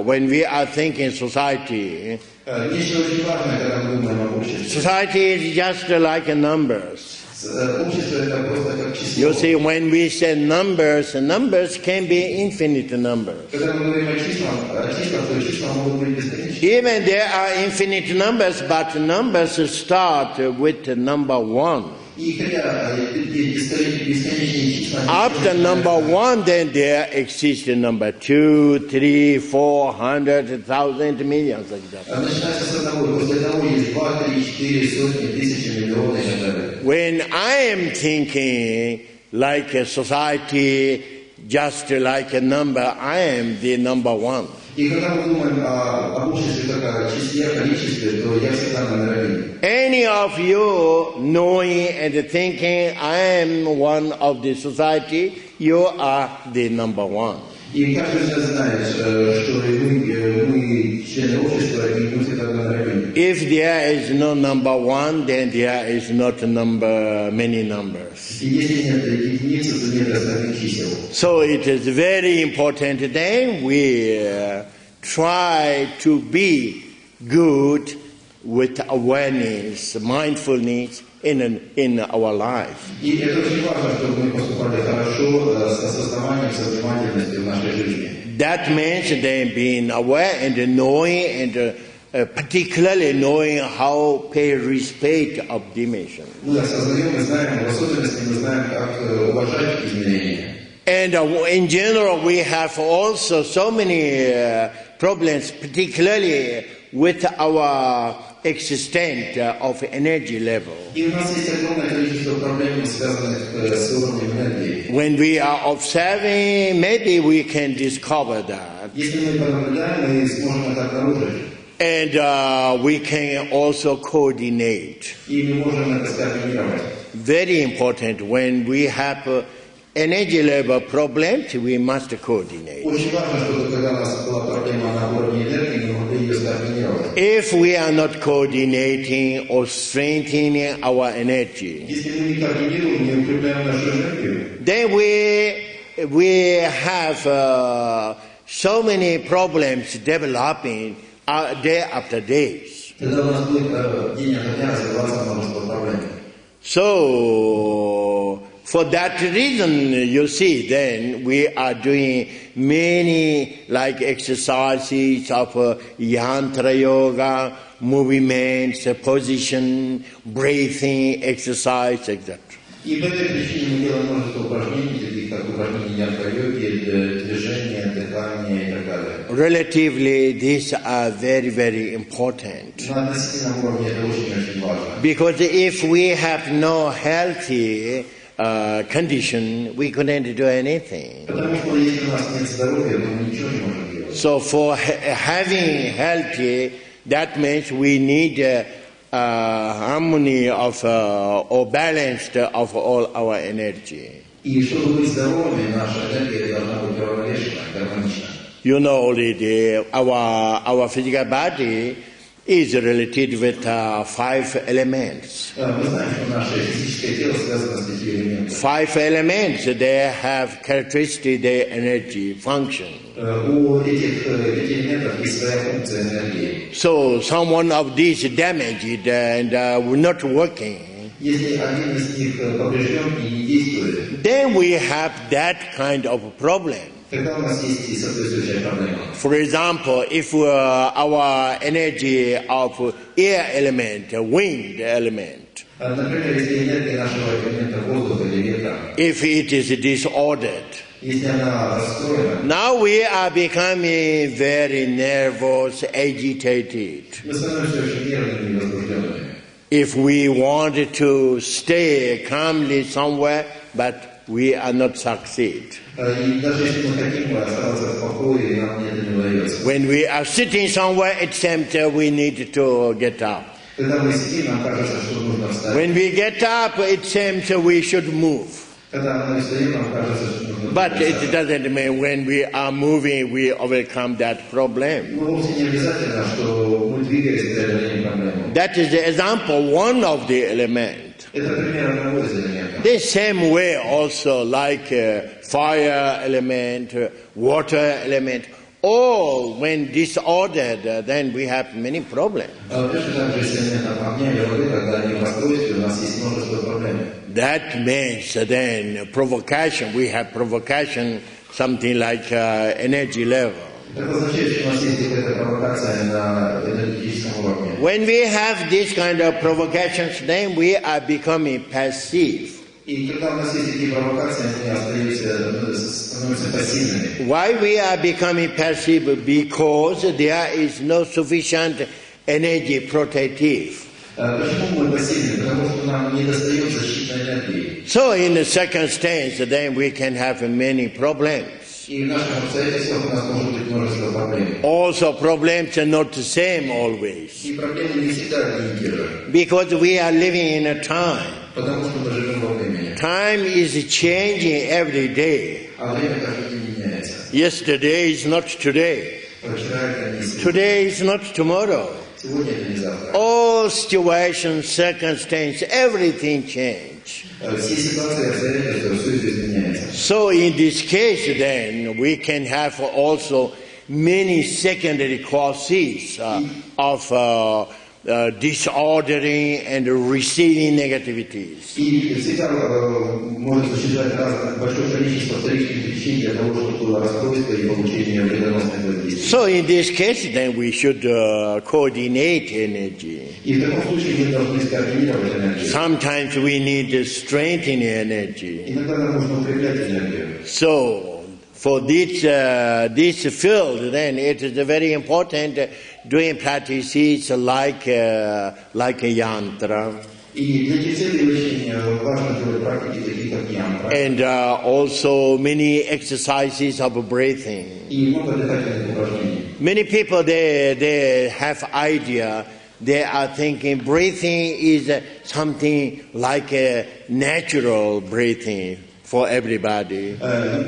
when we are thinking society, Нечто очень важное, когда мы думаем об обществе. society is just like numbers. Общество это просто как число. You see, when we say numbers, numbers can be infinite numbers. Когда мы говорим о числах, то числа могут быть бесконечны. Even there are infinite numbers, but numbers start with the number one. И хотя бесконечные числа... After number one, then there exists number 2, 3, 400, 1,000, millions like that. Начинается с одного, после одного есть 2, 3, 4, сотни, тысячи, миллионы и так далее. When I am thinking like a society, just like a number, I am the number one. И когда мы думаем об обществе как о числе, количестве, то я всегда номер один. Any of you knowing and thinking I am one of the society, you are the number one. И каждый из нас знает, что мы члены общества, и мы всегда номер один. If there is no number one, then there is not many numbers. И если нет единицы, то нет остальных чисел. So it is very important that we try to be good with awareness, mindfulness in our life. И это очень важно, чтобы мы поступали хорошо с осознаванием, со внимательностью в нашей жизни. That means then being aware and knowing and particularly knowing how pay respect of dimension. Мы осознаем и знаем, в особенности мы знаем, как уважать измерения. And in general, we have also so many problems, particularly with our extent of energy level. И у нас есть огромное количество проблем, связанных с уровнем энергии. When we are observing, maybe we can discover that. Если мы понаблюдаем, мы сможем это обнаружить. And we can also coordinate. И мы можем это скоординировать. Very important, when we have energy level problems, we must coordinate. Очень важно, чтобы когда у нас была проблема на уровне энергии, мы могли ее скоординировать. If we are not coordinating or strengthening our energy, Если мы не координируем, не укрепляем нашу энергию, then we have so many problems developing day after day. тогда у нас будет день ото дня развиваться множество проблем. So, for that reason, you see, then we are doing many like exercises of yantra yoga, movements, position, breathing, exercise, etc. И по этой причине мы делаем множество упражнений, таких как упражнения янтра-йоги, движения, дыхания и так далее. Relatively, these are very, very important. На относительном уровне это очень-очень важно. Because if we have no healthy condition, we couldn't do anything. Потому что если у нас нет здоровья, мы ничего не можем делать. So for having healthy, that means we need harmony of or balance of all our energy. И чтобы быть здоровыми, наша энергия должна быть уравновешена, гармонична. You know already, our physical body is related with 5 elements. Мы знаем, что наше физическое тело связано с 5 элементами. 5 elements, they have characteristic, their energy function. У этих 5 элементов есть своя функция энергии. So some one of these damaged and not working, Если один из них поврежден и не действует, then we have that kind of problem. тогда у нас есть и соответствующая проблема. For example, if our energy of air element, wind element, Например, если энергия нашего элемента воздуха или ветра, if it is disordered, если она расстроена, now we are becoming very nervous, agitated. мы становимся очень нервными и возбужденными. If we want to stay calmly somewhere, but we are not succeed. И даже если мы хотим оставаться в покое, нам это не удается. When we are sitting somewhere, it seems we need to get up. Когда мы сидим, нам кажется, что нужно встать. When we get up, it seems we should move. Когда мы встаем, нам кажется, что нужно But встать. it doesn't mean when we are moving, we overcome that problem. Но вовсе не обязательно, что мы двигались к преодолению проблемы. That is the example, one of the elements. Это пример одного из элементов. The same way also like fire element, water element, all when disordered, then we have many problems. Точно так же с элементом огня и воды, когда они в расстройстве, у нас есть множество проблем. That means then provocation, we have provocation, something like energy level. Это означает, что у нас есть какая-то провокация на энергетическом уровне. When we have this kind of provocations, then we are becoming passive. И когда у нас есть такие провокации, мы становимся пассивными. Why we are becoming passive? Because there is no sufficient energy protective. Почему мы пассивны? Потому что нам не достает защитной энергии. So in the second stage, then we can have many problems. И в наших обстоятельствах у нас может быть множество проблем. Also problems are not the same always. И проблемы не всегда одни и те же. Because we are living in a time. Потому что мы живем во времени. Time is changing every day. А время каждый день меняется. Yesterday is not today. Вчера это не сегодня. Today is not tomorrow. Сегодня это не завтра. All situations, circumstances, everything change. Все ситуации и обстоятельства, все это изменяется. So in this case then, we can have also many secondary causes of disordering and receiving negativities. И всегда может существовать большое количество вторичных причин для того, чтобы было расстройство и получение вредоносных воздействий. So in this case then, we should coordinate energy. И в таком случае мы должны скоординировать энергию. Sometimes we need to strengthen energy. Иногда нам нужно укреплять энергию. So for this field, then it is very important doing practices like yantra. И для этих целей очень важно делать практики такие, как янтра. And also many exercises of breathing. И много дыхательных упражнений. Many people they have idea. They are thinking breathing is something like a natural breathing for everybody.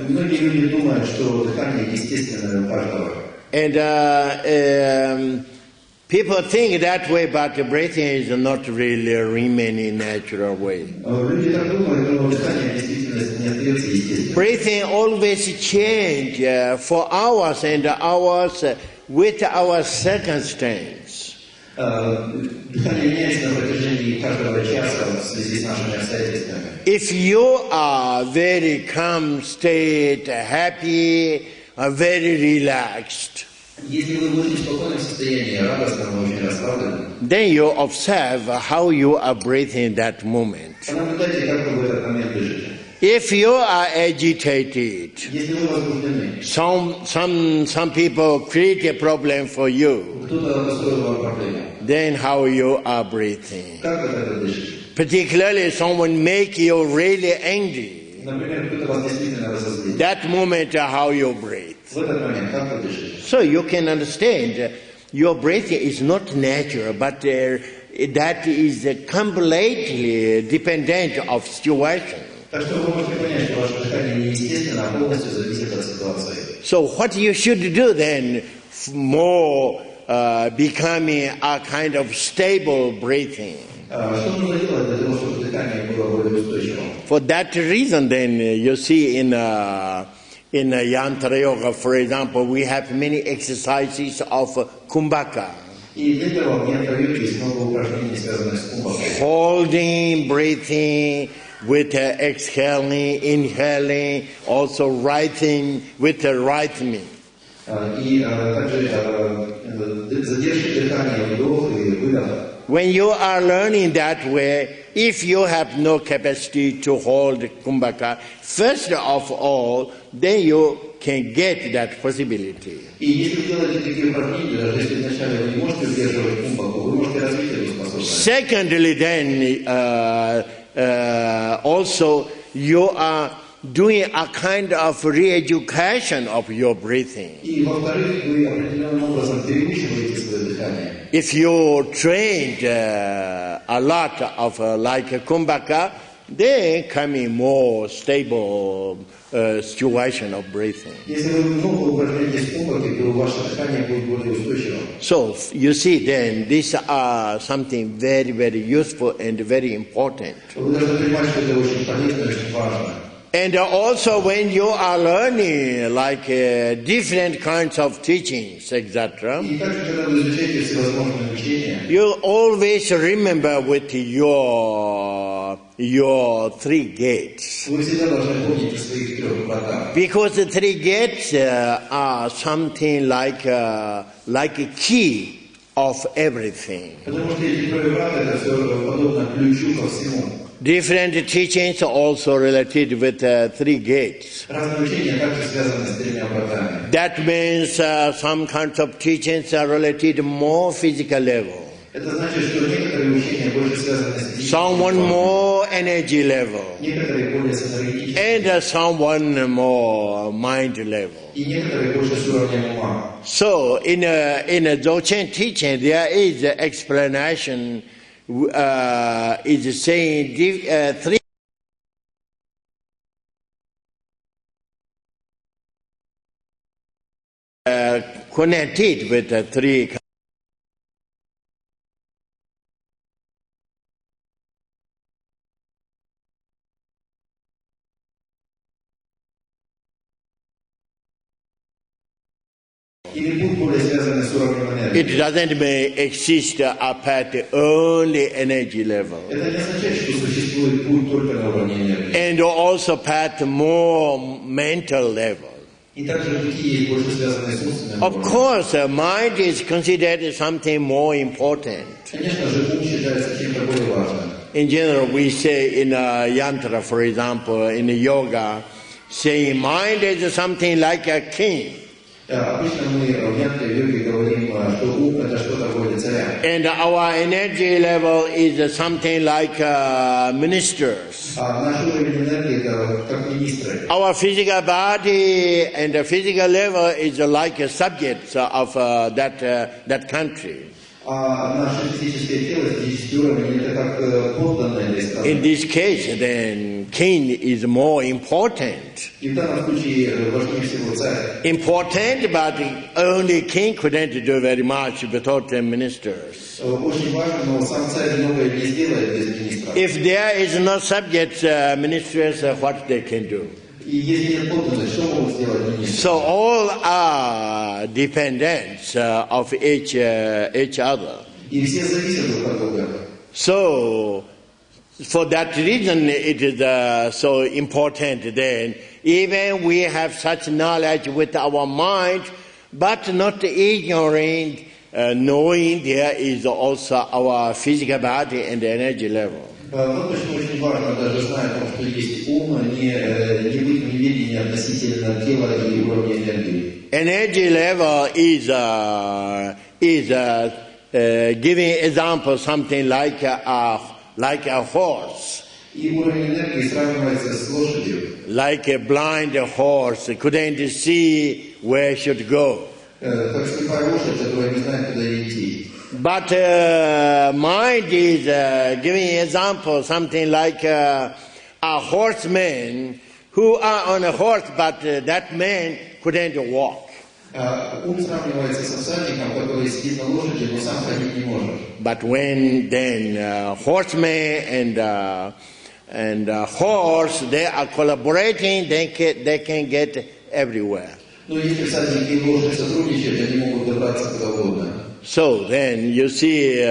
Многие люди думают, что дыхание естественное у каждого. And people think that way, but breathing is not really remaining natural way. Люди так думают, но дыхание действительно не остается естественным. Breathing always change for hours and hours with our circumstance. Дыхание меняется на протяжении каждого часа в связи с нашими обстоятельствами. If you are very calm state, happy, very relaxed, Если вы в очень спокойном состоянии, радостном, очень расслабленном, then you observe how you are breathing that moment. понаблюдайте, как вы в этот момент дышите. If you are agitated, Если вы возбуждены, some people create a problem for you, кто-то устроил вам проблему, then how you are breathing. как вы тогда дышите? Particularly someone make you really angry. Например, кто-то вас действительно разозлит. That moment how you breathe. В этот момент как вы дышите? So you can understand your breathing is not natural, but that is completely dependent of situation. Так что вы можете понять, что ваше дыхание неестественно, а полностью зависит от ситуации. So what you should do then, more becoming a kind of stable breathing. Что нужно делать для того, чтобы дыхание было более устойчивым? For that reason, then you see in Yantra Yoga, for example, we have many exercises of kumbhaka. И для этого в Янтра-йоге есть много упражнений, связанных с кумбхакой. Holding, breathing, with exhaling, inhaling, also writing with rhythming. И также задержки дыхания, вдох и выдох. When you are learning that way, if you have no capacity to hold kumbhaka, first of all, then you can get that possibility. И если делаете такие упражнения, даже если вначале вы не можете удерживать кумбхаку, вы можете развить эту способность. Secondly, then also you are doing a kind of re-education of your breathing. И во-вторых, вы определенным образом переучиваете свое дыхание. If you trained a lot of like kumbhaka, then coming more stable situation of breathing. Если вы много упражняетесь кумбхаки, то ваше дыхание будет более устойчивым. So you see, then these are something very, very useful and very important. Вы должны понимать, что это очень полезно и очень важно. And also when you are learning like different kinds of teachings, etc., И также, когда вы изучаете всевозможные учения, you always remember with your three gates. вы всегда должны помнить о своих трех вратах. Because the three gates are something like a key of everything. Потому что эти трое врат, это все подобно ключу ко всему. Different teachings are also related with three gates. Разные учения также связаны с тремя вратами. That means some kinds of teachings are related more physical level. Это значит, что некоторые учения больше связаны с физическим Someone планом, more energy level. некоторые более с энергетическим, And someone more mind level. и некоторые больше с уровнем ума. So in a Dzogchen teaching, there is an explanation is saying three connected with the three. Или путь более связанный с уровнем энергии. It doesn't exist at only energy level. Это не означает, что существует путь только на уровне энергии. And also at more mental level. И также пути есть больше связанные с умственным Of уровнем. course, mind is considered something more important. Конечно же, ум считается чем-то более важным. In general, we say in yantra, for example, in yoga, saying mind is something like a king. Обычно мы в янтре-йоге говорим, что ум – это что-то вроде царя. And our energy level is something like ministers. А наш уровень энергии – это как министры. Our physical body and the physical level is like subjects of that country. А наше физическое тело, физический уровень – это как подданное этой страны. In this case, then, king is more important. И в данном случае важнее всего царь. Important, but only king couldn't do very much without the ministers. Очень важно, но сам царь многое не сделает без министров. If there is no subjects, ministers, what they can do? И если нет подданных, что могут сделать министры? So all are dependents of each other. И все зависят друг от друга. So, for that reason, it is so important then. Even we have such knowledge with our mind, but not ignoring, knowing there is also our physical body and energy level. Вот почему очень важно, даже зная о том, что есть ум, не быть в неведении относительно тела и уровня энергии. Energy level is giving example something like like a horse. И уровень энергии сравнивается с лошадью. Like a blind horse couldn't see where should go. Как слепая лошадь, которая не знает, куда идти. But mind is giving example, something like a horseman who are on a horse, but that man couldn't walk. Ум сравнивается со всадником, который сидит на лошади, но сам ходить не может. But when then horseman and horse, they are collaborating, they can get everywhere. Но если всадники и лошадь сотрудничают, они могут добраться куда угодно. So then you see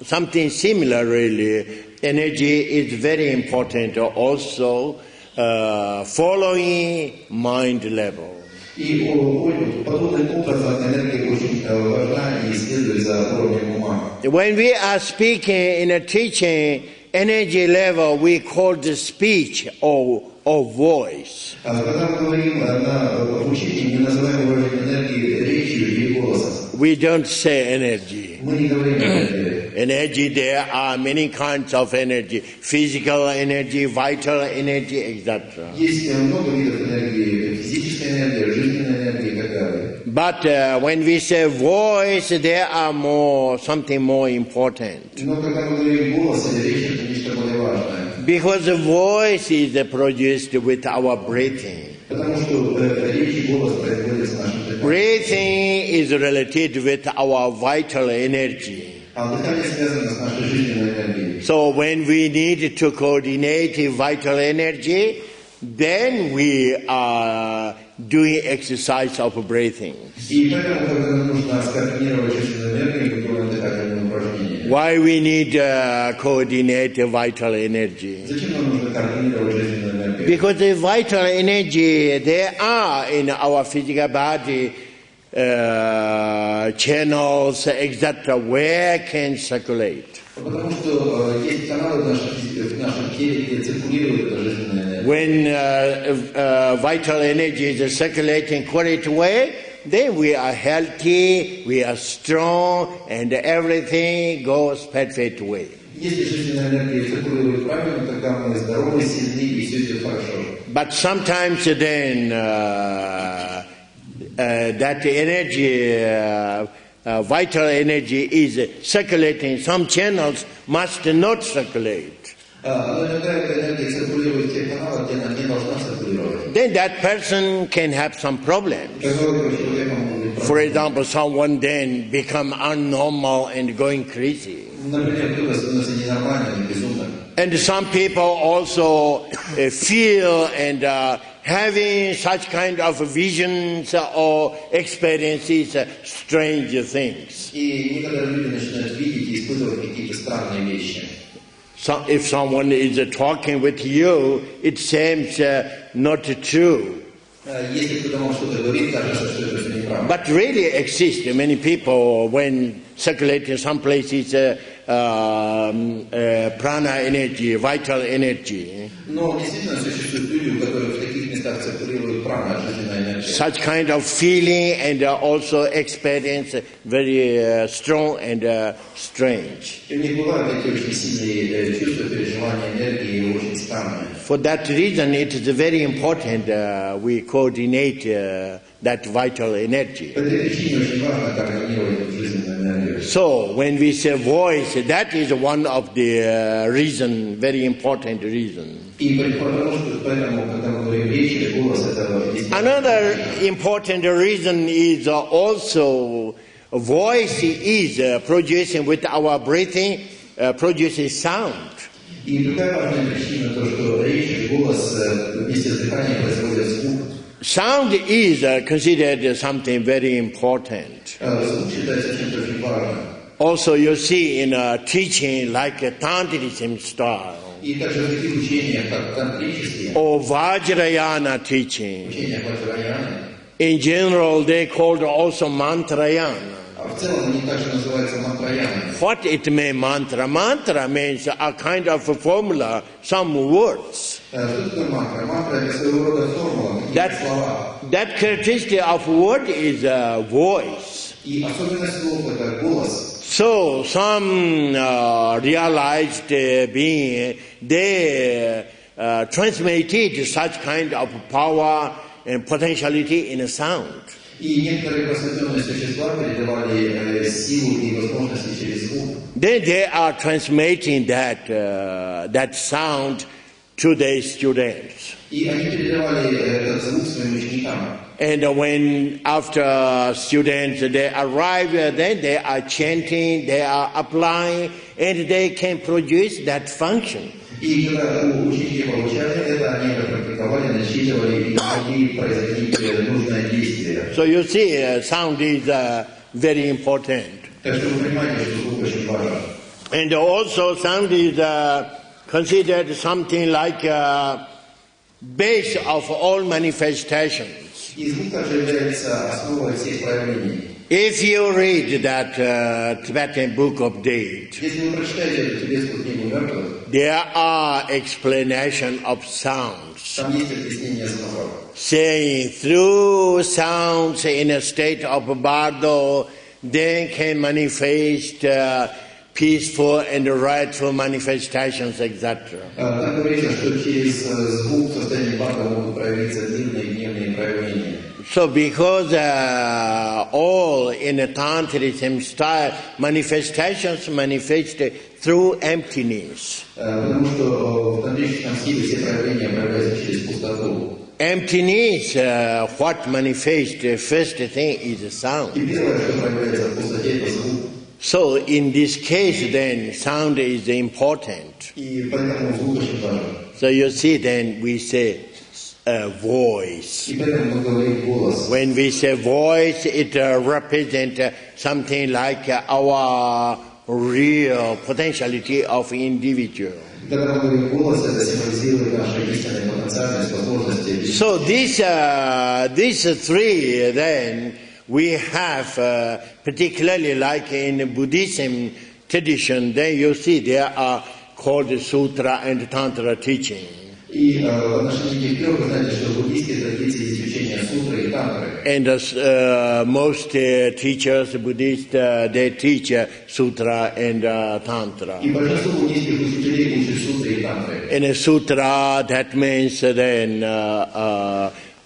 something similar really. Energy is very important also following mind level. И подобным образом энергия очень важна и следует за уровнем ума. When we are speaking in a teaching, energy level we call the speech or voice. Когда мы говорим на учении, мы называем уровень энергии речью или голосом. We don't say energy. Мы не говорим энергии. Energy, there are many kinds of energy. Physical energy, vital energy, etc. Есть много видов энергии, физическая энергия, жизненная энергия и так далее. But when we say voice, there are something more important. Но когда мы говорим голос или речь, это нечто более важное. Because the voice is produced with our breathing. Потому что речь и голос производятся нашим дыханием. Breathing is related with our vital energy. А дыхание связано с нашей жизненной энергией. So when we need to coordinate vital energy, then we are doing exercise of breathing. И поэтому, когда нам нужно скоординировать жизненную энергию, мы делаем дыхательные упражнения. Why we need coordinate vital energy? Зачем нам нужно координировать жизненную энергию? Because the vital energy, there are in our physical body channels, etc., where can circulate. Потому что есть каналы в нашем теле, где циркулирует эта жизненная энергия. When vital energy is circulating correct way, then we are healthy, we are strong, and everything goes perfect way. Если жизненная энергия циркулирует правильно, тогда мы здоровы, сильны и все идет хорошо. But sometimes then that energy, vital energy is circulating. Some channels must not circulate. Then that person can have some problems. For example, someone then become abnormal and going crazy. And some people also feel and having such kind of visions or experiences, strange things. So if someone is talking with you, it seems not true. But really exist. Many people, when circulating some places, prana energy, vital energy. Such kind of feeling and also experience very strong and strange. For that reason, it is very important we coordinate that vital energy. So when we say voice, that is one of the reason, very important reason. Another important reason is also voice is producing with our breathing, produces sound. Sound is considered something very important. Also, you see in teaching like a Tantrism style or Vajrayana teaching. In general, they called also Mantrayana. What it means, mantra? Mantra means a kind of a formula, some words. That characteristic of word is voice. So some realized being, they transmitted such kind of power and potentiality in a sound. И некоторые просветленные существа передавали силу и возможности через звук. Then they are transmitting that sound to their students. И они передавали этот звук своим ученикам. And when after students they arrive, then they are chanting, they are applying, and they can produce that function. И когда ученики получали это, они это практиковали, насчитывали и могли производить нужное действие. So you see, sound is very important. Так что вы понимаете, что звук очень важен. And also sound is considered something like base of all manifestations. И звук также является основой всех проявлений. If you read that Tibetan book of date, Если вы прочитаете тибетскую книгу мертвых, there are explanation of sounds, там есть объяснение звуков. saying through sounds in a state of bardo, then can manifest peaceful and rightful manifestations, etc. Так говорится, что через звук в состоянии барда могут проявиться длинные гневные проявления. So because all in a tantrism style manifestations manifest through emptiness. Потому что в тантрическом стиле все проявления проявляются через пустоту. Emptiness, what manifests, first thing is sound. И первое, что проявляется в пустоте, это звук. So in this case then sound is important. И поэтому звук очень важен. So you see then we say voice. И поэтому мы говорим голос. When we say voice, it represents something like our real potentiality of individual. Когда мы говорим голос, это символизирует наши истинные потенциальные возможности. So these three then we have, particularly like in Buddhism tradition, then you see there are called sutra and tantra teaching. И в отношении этих трех, вы знаете, что в буддийской традиции есть учение сутры и тантры. And most teachers, Buddhists, they teach sutra and tantra. И большинство буддийских учителей учат сутры и тантры. In a sutra, that means then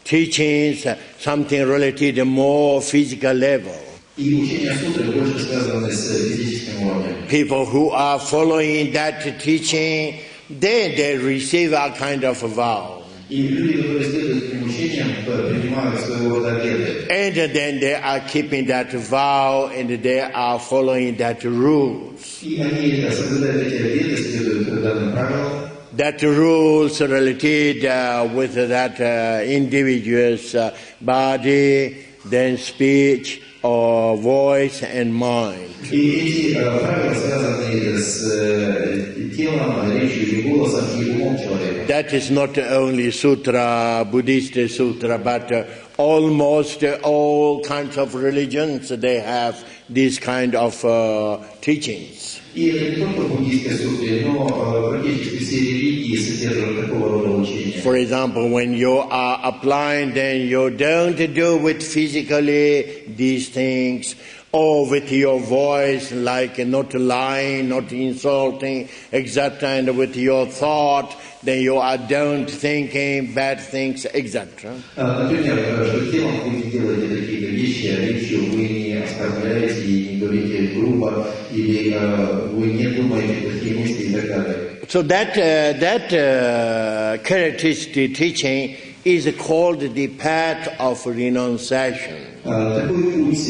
teachings, something related to more physical level. И учение сутры больше связано с физическим уровнем. People who are following that teaching, then they receive a kind of vow. И люди, которые следуют этим учениям, принимают своего рода обеты. And then they are keeping that vow and they are following that rules. И они соблюдают эти обеты, следуют данным правилам. That rules related with that individual's body, then speech, or voice and mind. И эти правила связаны с телом, речью и голосом и умом человека. That is not only sutra, Buddhist sutra, but almost all kinds of religions, they have this kind of teachings. И это не только в буддийской сутре, но практически все религии содержат такого рода учения. For example, when you are applying, then you don't do with physically these things, or with your voice, like not lying, not insulting, etc., and with your thought, then you are don't thinking bad things, etc. Например, что телом вы не делаете такие вещи, а речью вы не оскорбляете и не говорите грубо, или вы не думаете плохие мысли и так далее. So that characteristic teaching is called the path of renunciation. Такой путь с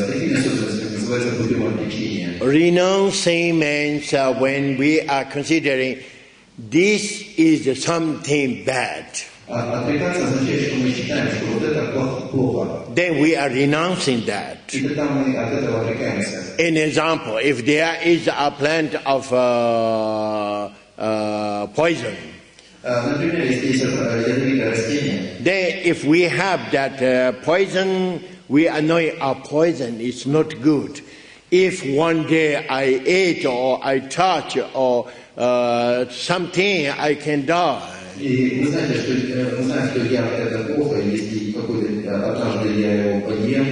такими особенностями называется путем отречения. Renouncing means when we are considering this is something bad. Отрекаться означает, что мы считаем, что вот это плохо. Then we are renouncing that. И тогда мы от этого отрекаемся. An example, if there is a plant of poison, Например, если есть ядовитое растение, then if we have that poison, we know our poison is not good. If one day I ate or I touch or something, I can die. И вы знаете, что яд это плохо, если однажды я его поем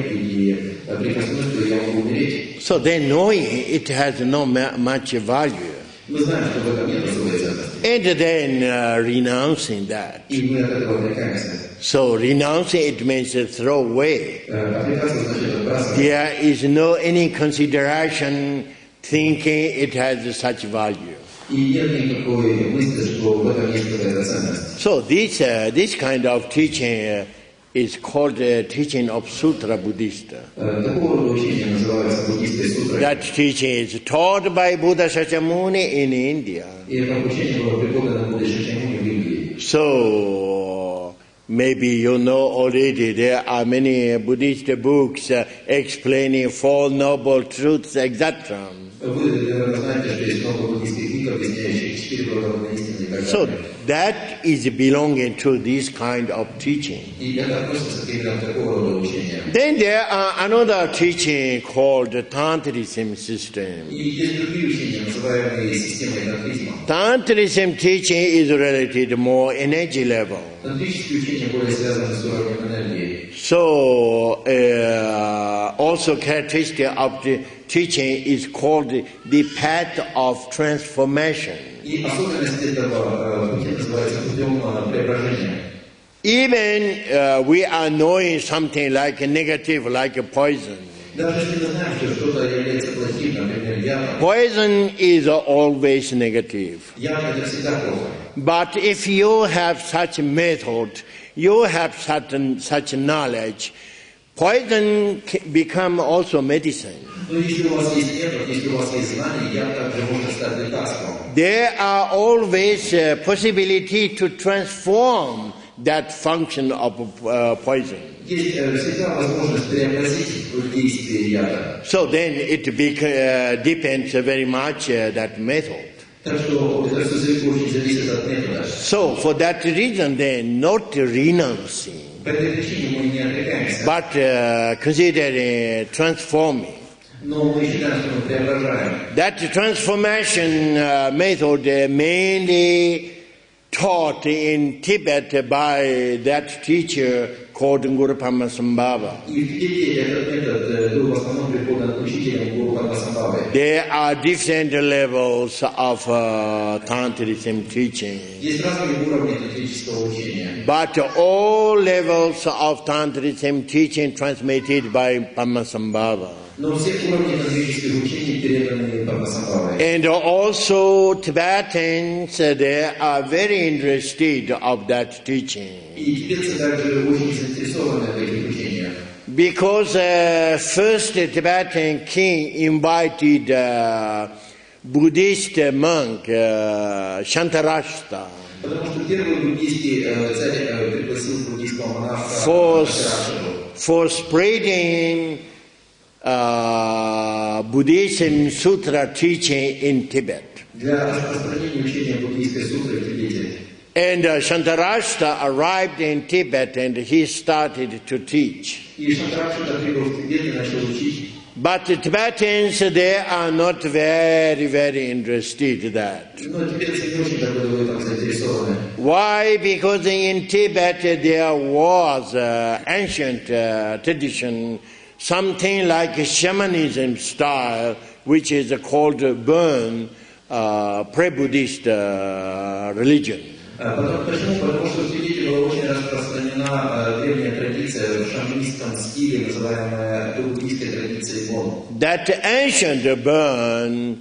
или прикоснусь, то я могу умереть. So then knowing it has no much value. Мы знаем, что в этом нет особой ценности. And then renouncing that. И мы от этого отрекаемся. So renouncing it means to throw away. Отрекаться значит отбрасывать. There is no any consideration thinking it has such value. И нет никакой мысли, что в этом есть какая-то ценность. So this kind of teaching is called teaching of Sutra Buddhist. Такого рода учение называется буддийской сутрой. That teaching is taught by Buddha Shakyamuni in India. И это учение было преподано Буддой Шакьямуни в Индии. So maybe you know already there are many Buddhist books explaining Four Noble Truths, etc. Вы, наверное, знаете, что есть много буддийских книг, объясняющих 4 благородные истины и так So далее. that is belonging to this kind of teaching. И это относится к именно такого рода учения. Then there are another teaching called Tantrism system. И есть другие учения, называемые системой тантризма. Tantrism teaching is related to more energy level. Тантрические учения более связаны с уровнем энергии. So also characteristic of the teaching is called the path of transformation. И особенность этого пути называется путем преображения. Even we are knowing something like a negative, like a poison. Даже если мы знаем, что что-то является плохим, например, ядом, Poison is always negative. яд это всегда плохо. But if you have such method, you have such knowledge, poison become also medicine. Но если у вас есть метод, если у вас есть знания, яд также может стать лекарством. There are always a possibility to transform that function of poison. Есть всегда возможность преобразить действие яда. So then it depends very much that method. Так что это все очень зависит от метода. So for that reason then, not renouncing, По этой причине мы не отрекаемся, but considering transforming. но мы считаем, что мы преображаем. That transformation method mainly taught in Tibet by that teacher called Guru Padmasambhava. И в Тибете этот метод был в основном преподан учителем Гуру Падмасамбхавы. There are different levels of Tantrism teaching. Есть разные уровни тантрического учения. But all levels of Tantrism teaching transmitted by Padmasambhava. Но все уровни тантрических учений переданы Падмасамбхавой. And also Tibetans, they are very interested of that teaching. И тибетцы также очень заинтересованы в этих учениях. Because first Tibetan king invited Buddhist monk Shantarashta Потому что первый буддийский царь пригласил буддийского монаха for spreading Buddhism sutra teaching in Tibet. для распространения учения буддийской сутры в Тибете. And Shantarashta arrived in Tibet and he started to teach. И Шантарашта прибыл в Тибет и начал учить. But the Tibetans, they are not very, very interested in that. Но тибетцы не очень так были в этом заинтересованы. Why? Because in Tibet there was ancient tradition, something like a shamanism style, which is called Burn, pre-Buddhist religion. Почему? Потому что в Тибете была очень распространена древняя традиция в шаманистском стиле, называемая буддийской традицией Бон. That ancient Burn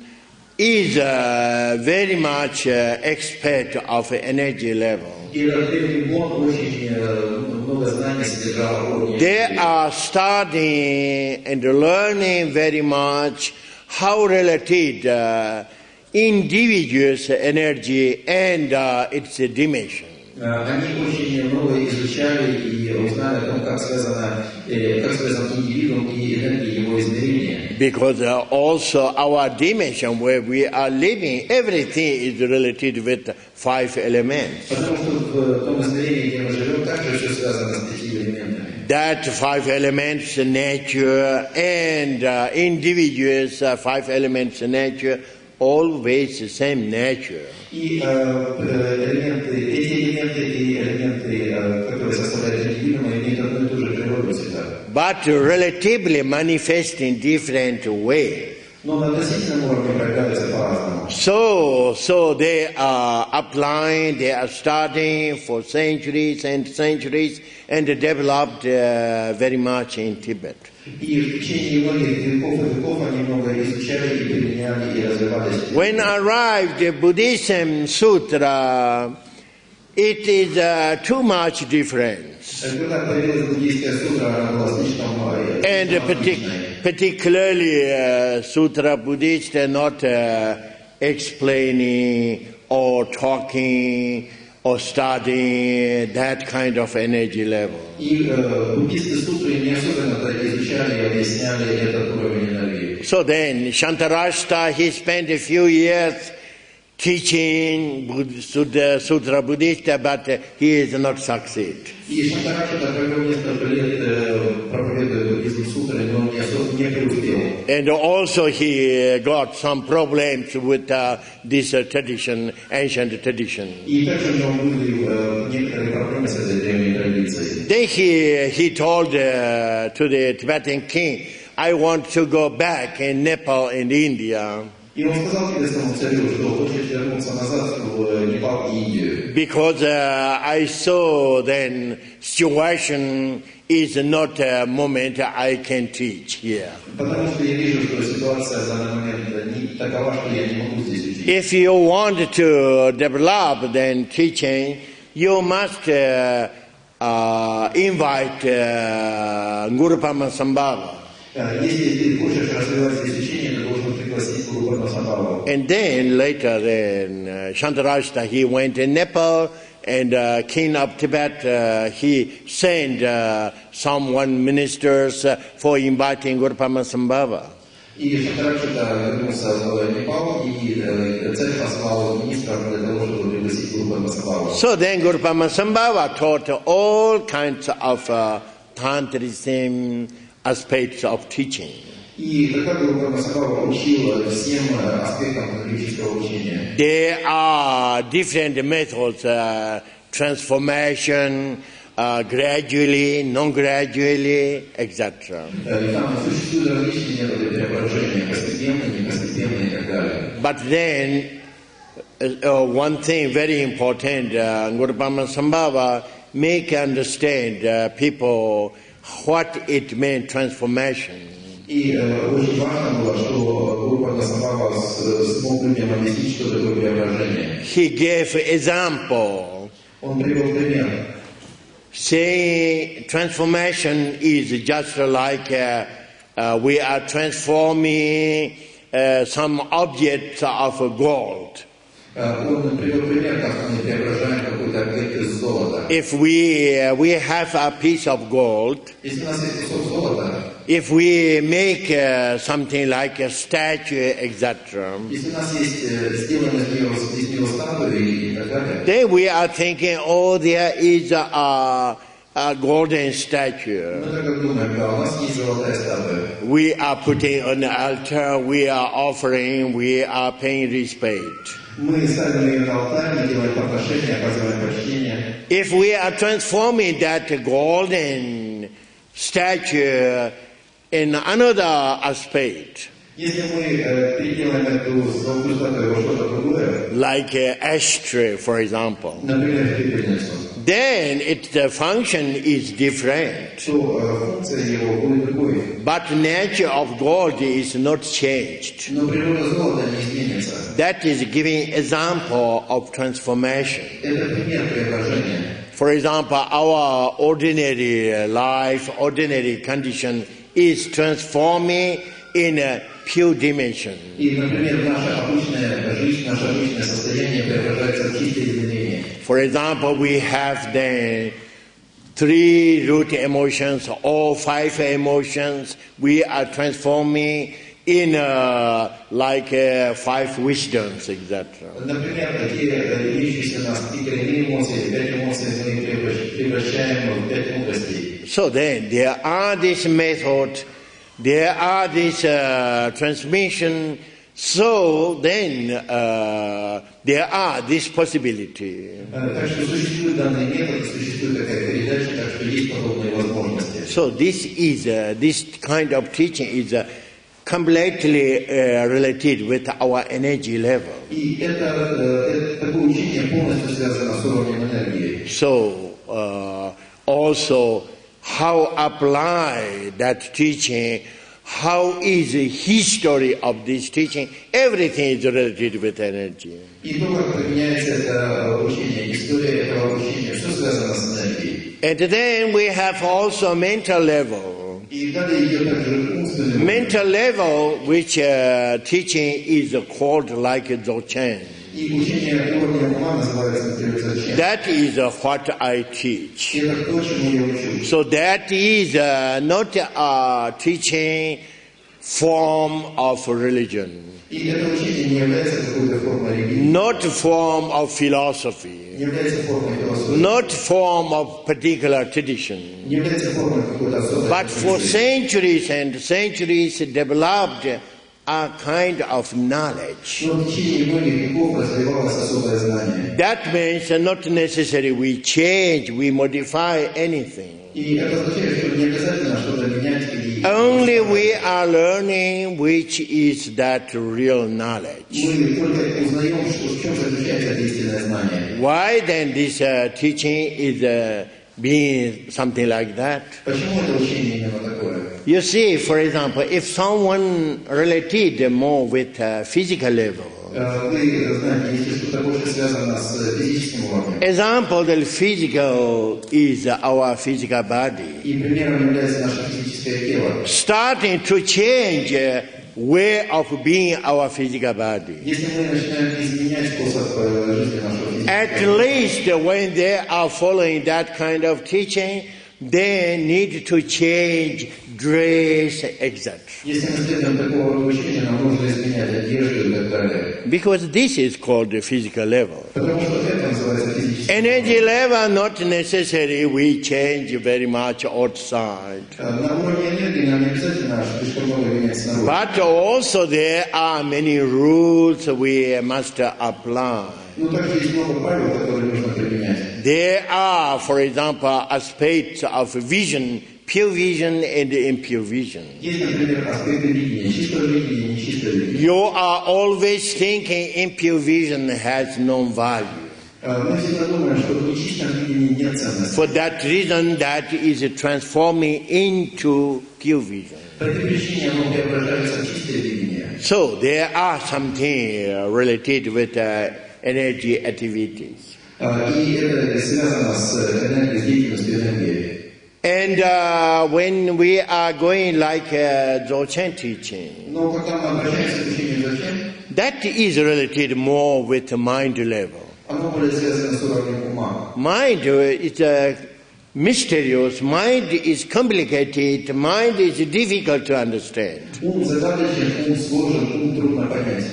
is very much expert of energy level. И этот древний Бон очень много знаний содержал о ней. They are studying and learning very much how related individual's energy and its dimension. Они очень много изучали и узнали о том, как связан индивидуум и энергия его измерения. Because also our dimension where we are living, everything is related with 5 elements. Потому что в том измерении, где мы живем, также все связано с 5 элементами. That 5 elements nature and individuals 5 elements nature always the same nature. И эти элементы и элементы, которые составляют невидимое, имеют одну и ту же природу всегда. But relatively manifest in different way. Но на относительном уровне проявляются по-разному. So they are applying, they are studying for centuries and centuries and developed very much in Tibet. И в течение многих веков и веков они много изучали и применяли и развивались. When arrived the Buddhism Sutra, it is too much difference. Когда появилась буддийская сутра, она была слишком And particularly Sutra Buddhists are not explaining or talking or studying that kind of energy level. И буддисты сутры не особенно изучали и объясняли этот уровень энергии. So then Shantarashta, he spent a few years teaching Sutra Buddhista, but he is not succeed. И Шантарашта провел несколько лет проповедуя буддизм сутры, но не преуспел. And also he got some problems with this tradition, ancient tradition. И также у него были некоторые проблемы с этой древней традицией. Then he told to the Tibetan king, I want to go back in Nepal and India. И он сказал тибетскому царю, что хочет вернуться назад в Непал и Индию. Because I saw then situation is not a moment I can teach here. Потому что я вижу, что ситуация в данный момент не такова, что я не могу здесь учить. If you want to develop then teaching, you must invite Guru Padmasambhava. Если ты хочешь развивать здесь учение, ты должен пригласить Гуру Падмасамбхаву. And then later, Shantarashta, he went in Nepal, and King of Tibet, he sent some ministers for inviting Guru Padmasambhava. И Шантарашта вернулся в Непал, и царь послал министров для того, чтобы пригласить Гуру Падмасамбхаву. So then Guru Padmasambhava taught all kinds of tantrism aspects of teaching. И тогда Гуру Падмасамбхава учил всем аспектам тантрического учения. There are different methods, transformation, gradually, non-gradually, etc. Там существуют различные методы преображения, постепенные, непостепенные и так далее. But then, one thing very important, Guru Padmasambhava make understand people what it meant transformation. И очень важно было, что Гуру Падмасамбхава смог людям объяснить, что такое преображение. He gave example. Он привел пример. Say transformation is just like we are transforming some objects of gold. Он привел пример, как мы преображаем какой-то объект из золота. If we have a piece of gold, Если у нас есть кусок золота, if we make something like a statue, etc., если у нас есть сделано из него статуи и так далее, then we are thinking, oh, there is a golden statue. мы так думаем, да, у нас есть золотая статуя. We are putting on the altar, we are offering, we are paying respect. Мы ставим ее на алтарь, мы делаем подношения, оказываем почтение. If we are transforming that golden statue in another aspect, Если мы переделаем эту золотую статую во что-то другое, like ashtray, for example, например, пепельницу, then the function is different. то функция его будет другой. But nature of gold is not changed. Но природа золота не изменится. That is giving example of transformation. Это пример преображения. For example, our ordinary life, ordinary condition is transforming in a pure dimension. И, например, наша обычная жизнь, наше обычное состояние преображается в чистое измерение. For example, we have the 3 root emotions or 5 emotions. We are transforming in like 5 wisdoms, etc. Например, такие имеющиеся у нас 3 эмоции, 5 эмоций мы превращаем в 5 мудростей. So then, there are this method, there are this transmission So then there are this possibility. Так что существует данный метод, существует такая передача, так что есть подобные возможности. So this kind of teaching is completely related with our energy level. И это такое учение полностью связано с уровнем энергии. So also how apply that teaching, how is the history of this teaching, everything is related with energy. И то, как применяется это учение, история этого учения, все связано с энергией. And then we have also mental level. И далее идет также умственный. Mental level, which teaching is called like Dzogchen. И учение уровня ума называется, например, Dzogchen. That is what I teach. И это то, чему я учу. So that is not a teaching form of religion, И это учение не является какой-то формой религии. not form of philosophy, Не является формой философии. not form of particular tradition. Не является формой какой-то особой. But for centuries and centuries developed a kind of knowledge. Но в течение многих веков развивалось особое знание. That means not necessarily we change, we modify anything. И это означает, что не обязательно что-то менять или... Only we are learning which is that real knowledge. Мы только узнаем, в чем заключается это истинное знание. Why then this teaching is being something like that? Почему это учение именно такое? You see, for example, if someone related more with physical level, Вы знаете, если что-то больше связано с физическим уровнем. example, the physical is our physical body. И примером является наше физическое тело. Starting to change way of being our physical body. Если мы начинаем изменять способ жизни нашего физического At least when they are following that kind of teaching, they need to change dress, etc. Если мы следуем такого рода учения, нам нужно изменять одежду и так далее. Because this is called the physical level. Потому что это называется физическое. Energy level, not necessarily we change very much outside. На уровне энергии нам не обязательно слишком много менять снаружи. But also there are many rules we must apply. Но также есть много правил, которые нужно применять. There are, for example, aspects of vision, pure vision and impure vision. Есть, например, аспекты видения, чистое видение и нечистое видение. You are always thinking impure vision has no value. Мы всегда думаем, что в нечистом видении нет ценности. For that reason, that is transforming into pure vision. По этой причине оно преображается в чистое видение. So there are something related with energy activities. И это связано с энергией, деятельностью энергии. And when we are going like Dzogchen teaching, Но когда мы обращаемся к учению Dzogchen, that is related more with the mind level. оно более связано с уровнем ума. Mind is mysterious, mind is complicated, mind is difficult to understand. Ум загадочен, ум сложен, ум трудно понять.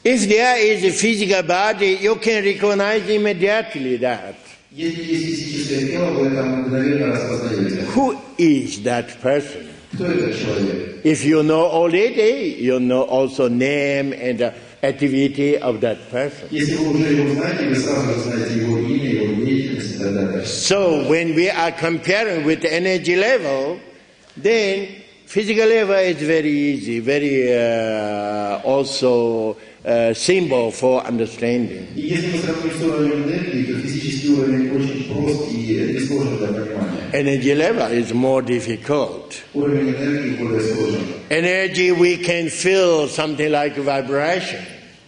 If there is a physical body, you can recognize immediately that. Если есть физическое тело, вы это мгновенно распознаете. Who is that person? Кто этот человек? If you know already, you know also name and activity of that person. Если вы уже его знаете, вы сразу знаете его имя, его деятельность и так далее. So when we are comparing with the energy level, then physical level is very easy, very also symbol for understanding. И если мы сравним с уровнем энергии, то физический уровень очень прост и несложен для понимания. Energy level is more difficult. Уровень энергии более сложен. Energy we can feel something like vibration,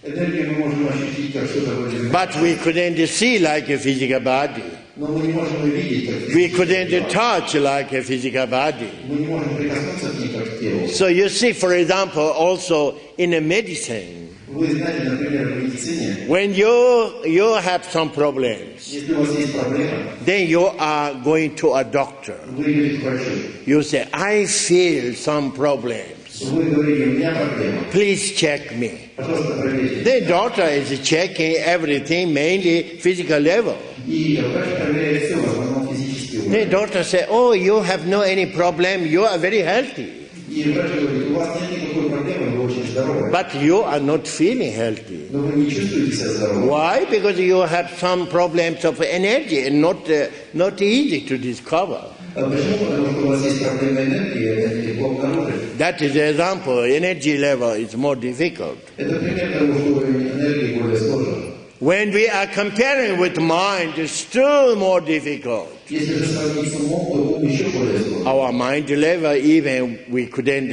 Энергию мы можем ощутить как что-то вроде вибрации. but we couldn't see like a physical body. Но мы не можем увидеть как We физическое couldn't тело. touch like a physical body. Мы не можем прикоснуться к ним как к телу. So you see, for example, also in a medicine, Вы знаете, например, в медицине, when you have some problems, если у вас есть проблема, then you are going to a doctor. вы идете к врачу. You say, I feel some problems. Вы говорите, у меня проблема. Please check me. Пожалуйста, проверьте. The doctor is checking everything, mainly physical level. И врач проверяет все, в основном физический The уровень. doctor says, oh, you have no any problem, you are very healthy. И врач говорит, у вас нет никакой проблемы, вы очень здоровы. But you are not feeling healthy. Но вы не чувствуете себя здоровым. Why? Because you have some problems of energy and not easy to discover. Почему? Потому что у вас есть проблемы энергии, это нелегко обнаружить. That is the example. Energy level is more difficult. Это пример того, что уровень энергии более сложен. When we are comparing with mind, it's still more difficult. Если же сравнить с умом, то ум еще более сложен. Our mind level, even we couldn't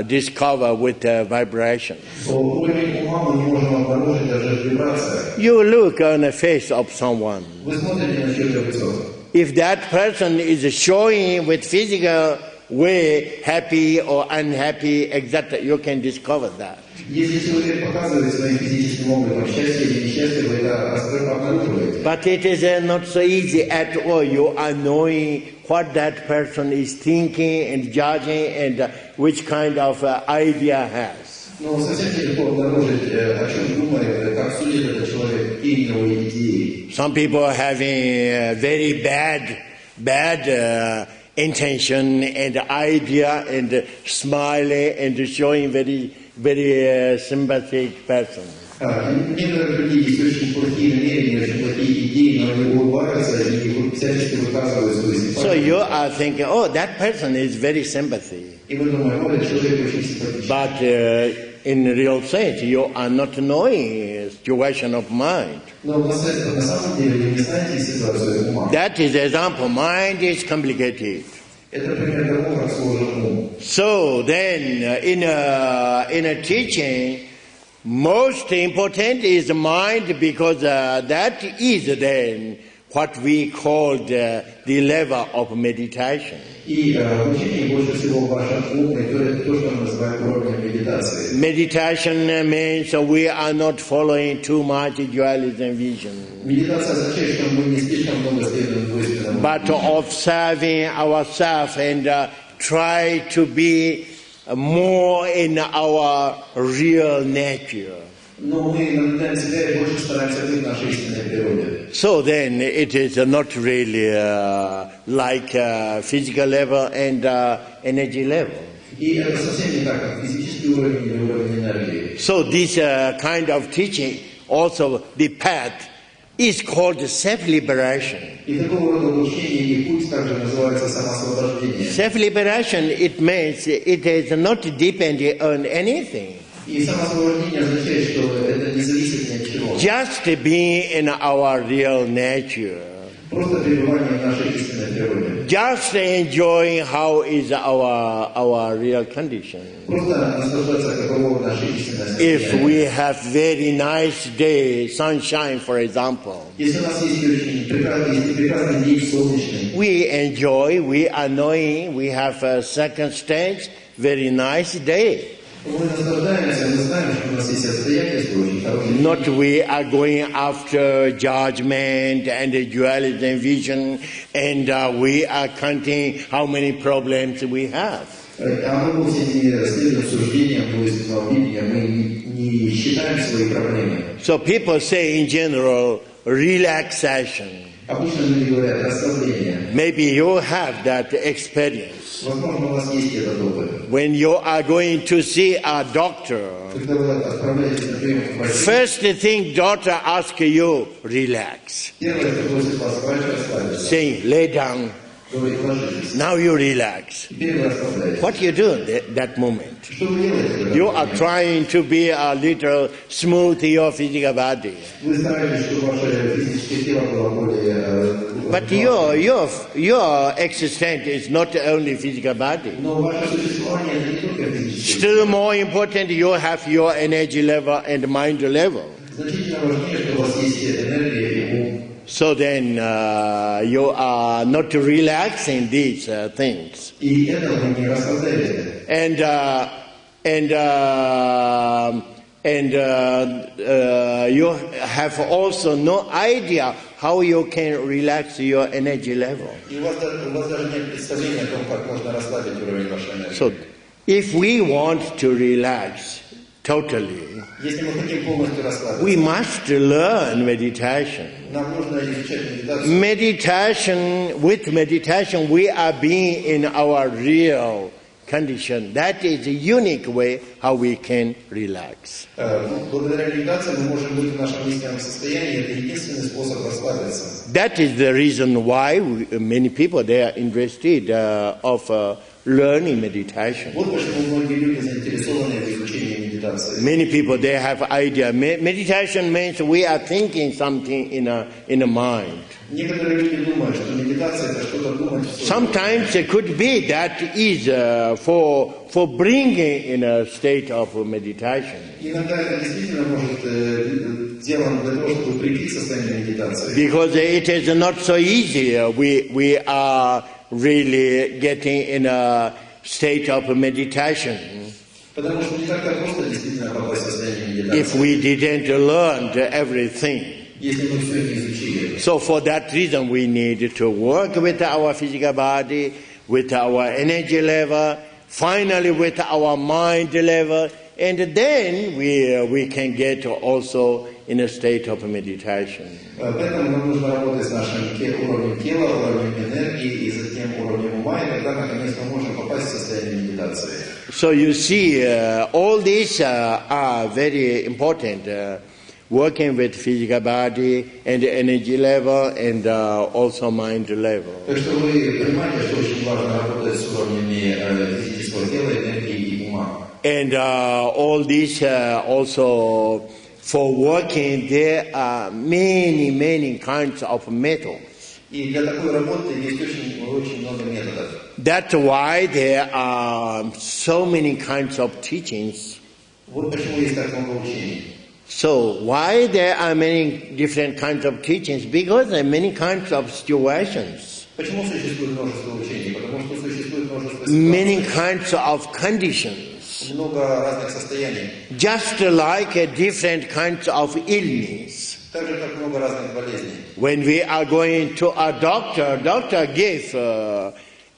discover with vibration. Уровень ума мы не можем обнаружить даже в вибрациях. You look on the face of someone. Вы смотрите на чье-то лицо. If that person is showing with physical way happy or unhappy, exactly, you can discover that. Если человек показывает своим физическим обликом счастье или несчастье, вы это обнаруживаете. But it is not so easy at all. You are knowing what that person is thinking and judging and which kind of idea has. Но совсем нелегко обнаружить, о чем думает, как судит этот человек, какие у него идеи. Some people are having very bad intention and idea and smiling and showing very sympathetic person. Некоторые люди есть очень плохие намерения, очень плохие идеи, но они улыбаются и всячески выказывают свою симпатию. So you are thinking, oh, that person is very sympathy. И вы думаете, о, этот человек очень симпатичный. But in real sense, you are not knowing situation of mind. Но на самом деле вы не знаете ситуацию ума. That is the example. Mind is complicated. Это пример того, как сложен ум. So then, in a teaching, most important is the mind, because that is then what we call the level of meditation. И в учении больше всего важен ум, и то, что мы называем уровнем медитации. Meditation means we are not following too much dualism vision, Медитация означает, что мы не слишком много следуем двойственному. but observing ourselves and try to be more in our real nature. Но мы наблюдаем себя и больше стараемся быть в нашей истинной природе. So then it is not really like physical level and energy level. И это совсем не так, как физический уровень или уровень энергии. So this kind of teaching, also the path, is called self-liberation. И такого рода учение и путь также называется самоосвобождение. Self-liberation, it means it is not dependent on anything. И самоосвобождение означает, что это не зависит ни от чего. Just being in our real nature. Просто пребывание в нашей истинной природе. Just enjoying how is our real condition. Просто наслаждаться, каково наше истинное состояние. If we have very nice day, sunshine, for example, Если у нас есть очень прекрасный день солнечный, we enjoy, we are knowing, we have a circumstance, very nice day. мы наслаждаемся, мы знаем, что у нас есть обстоятельства очень хорошие. Not we are going after judgment and dualism vision, and we are counting how many problems we have. А мы вовсе не следуем суждениям двойственного видения, мы не считаем свои проблемы. So people say in general, relaxation. Обычно люди говорят расслабление. Maybe you have that experience. Возможно, у вас есть этот опыт. When you are going to see a doctor, Когда вы отправляетесь на прием к врачу, first thing doctor asks you, relax. первое, что просит вас врач, расслабиться. Saying, lay down. Говорит, ложитесь. Now you relax. Теперь вы расслабляетесь. What you do at that moment? Что вы делаете? в этот You are момент? trying to be a little smooth your physical body. Вы стараетесь, чтобы ваше физическое тело было более... But your existence is not only physical body. Но ваше существование это не только физическое. Still more important, you have your energy level and mind level. Значительно важнее, что у вас есть энергия и ум. So then you are not relaxing these things. И это вы не расслабляете. And you have also no idea how you can relax your energy level. И у вас даже нет представления о том, как можно расслабить уровень вашей энергии. So if we want to relax totally, Если мы хотим полностью расслабиться, we must learn meditation. нам нужно изучать медитацию. With meditation, we are being in our real condition. That is a unique way how we can relax. Благодаря медитации мы можем быть в нашем истинном состоянии. Это единственный способ расслабиться. That is the reason why many people they are interested of learning meditation. Вот почему многие люди заинтересованы в изучении медитации. Many people they have idea. Meditation means we are thinking something in a mind. Некоторые люди думают, что медитация это что-то думать. Sometimes it could be that is for bringing in a state of meditation. Иногда это действительно может сделано для того, чтобы прийти в состояние медитации. Because it is not so easy. We are really getting in a state of meditation. Потому что не так просто действительно попасть в состояние медитации. If we didn't learn everything. Если мы все не изучили. So for that reason we need to work with our physical body, with our energy level, finally with our mind level, and then we can get also in a state of meditation. Поэтому нам нужно работать с нашим уровнем тела, уровнем энергии и затем уровнем ума, и тогда наконец мы можем попасть в состояние медитации. So you see, all these are very important. Working with physical body and energy level and also mind level. Так что вы понимаете, что очень важно работать с уровнями физического тела, энергии и ума. And all these also for working there are many kinds of methods. И для такой работы есть очень много методов. That's why there are so many kinds of teachings. Вот почему есть так много учений. So why there are many different kinds of teachings? Because there are many kinds of situations. Почему существует множество учений? Потому что существует множество ситуаций. Many kinds of conditions. Много разных состояний. Just like different kinds of illness. Так же, как много разных болезней. When we are going to a doctor gives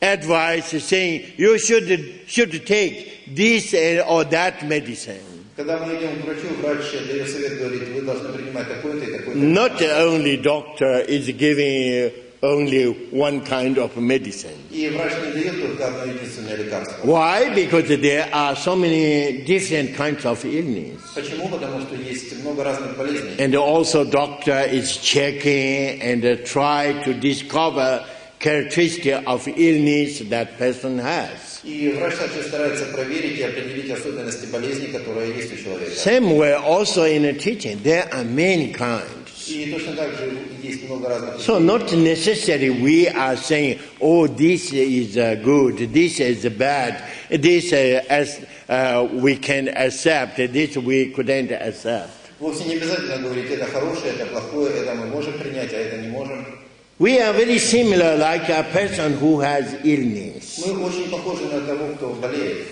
advice saying you should take this or that medicine. Когда мы идем к врачу, врач дает совет, говорит, вы должны принимать такой-то и такой-то. Not only doctor is giving only one kind of medicine. И врач не дает только одно единственное лекарство. Why? Because there are so many different kinds of illness. Почему? Потому что есть много разных болезней. And also doctor is checking and try to discover characteristic of illness that person has. И врач также старается проверить и определить особенности болезни, которые есть у человека. Same way also in a teaching, there are many kinds. И точно так же есть много разных. So not necessarily we are saying, oh, this is good, this is bad, this as we can accept, this we couldn't accept. Вовсе не обязательно говорить, это хорошее, это плохое, это мы можем принять, а это не можем. We are very similar like a person who has illness. Мы очень похожи на того, кто болеет.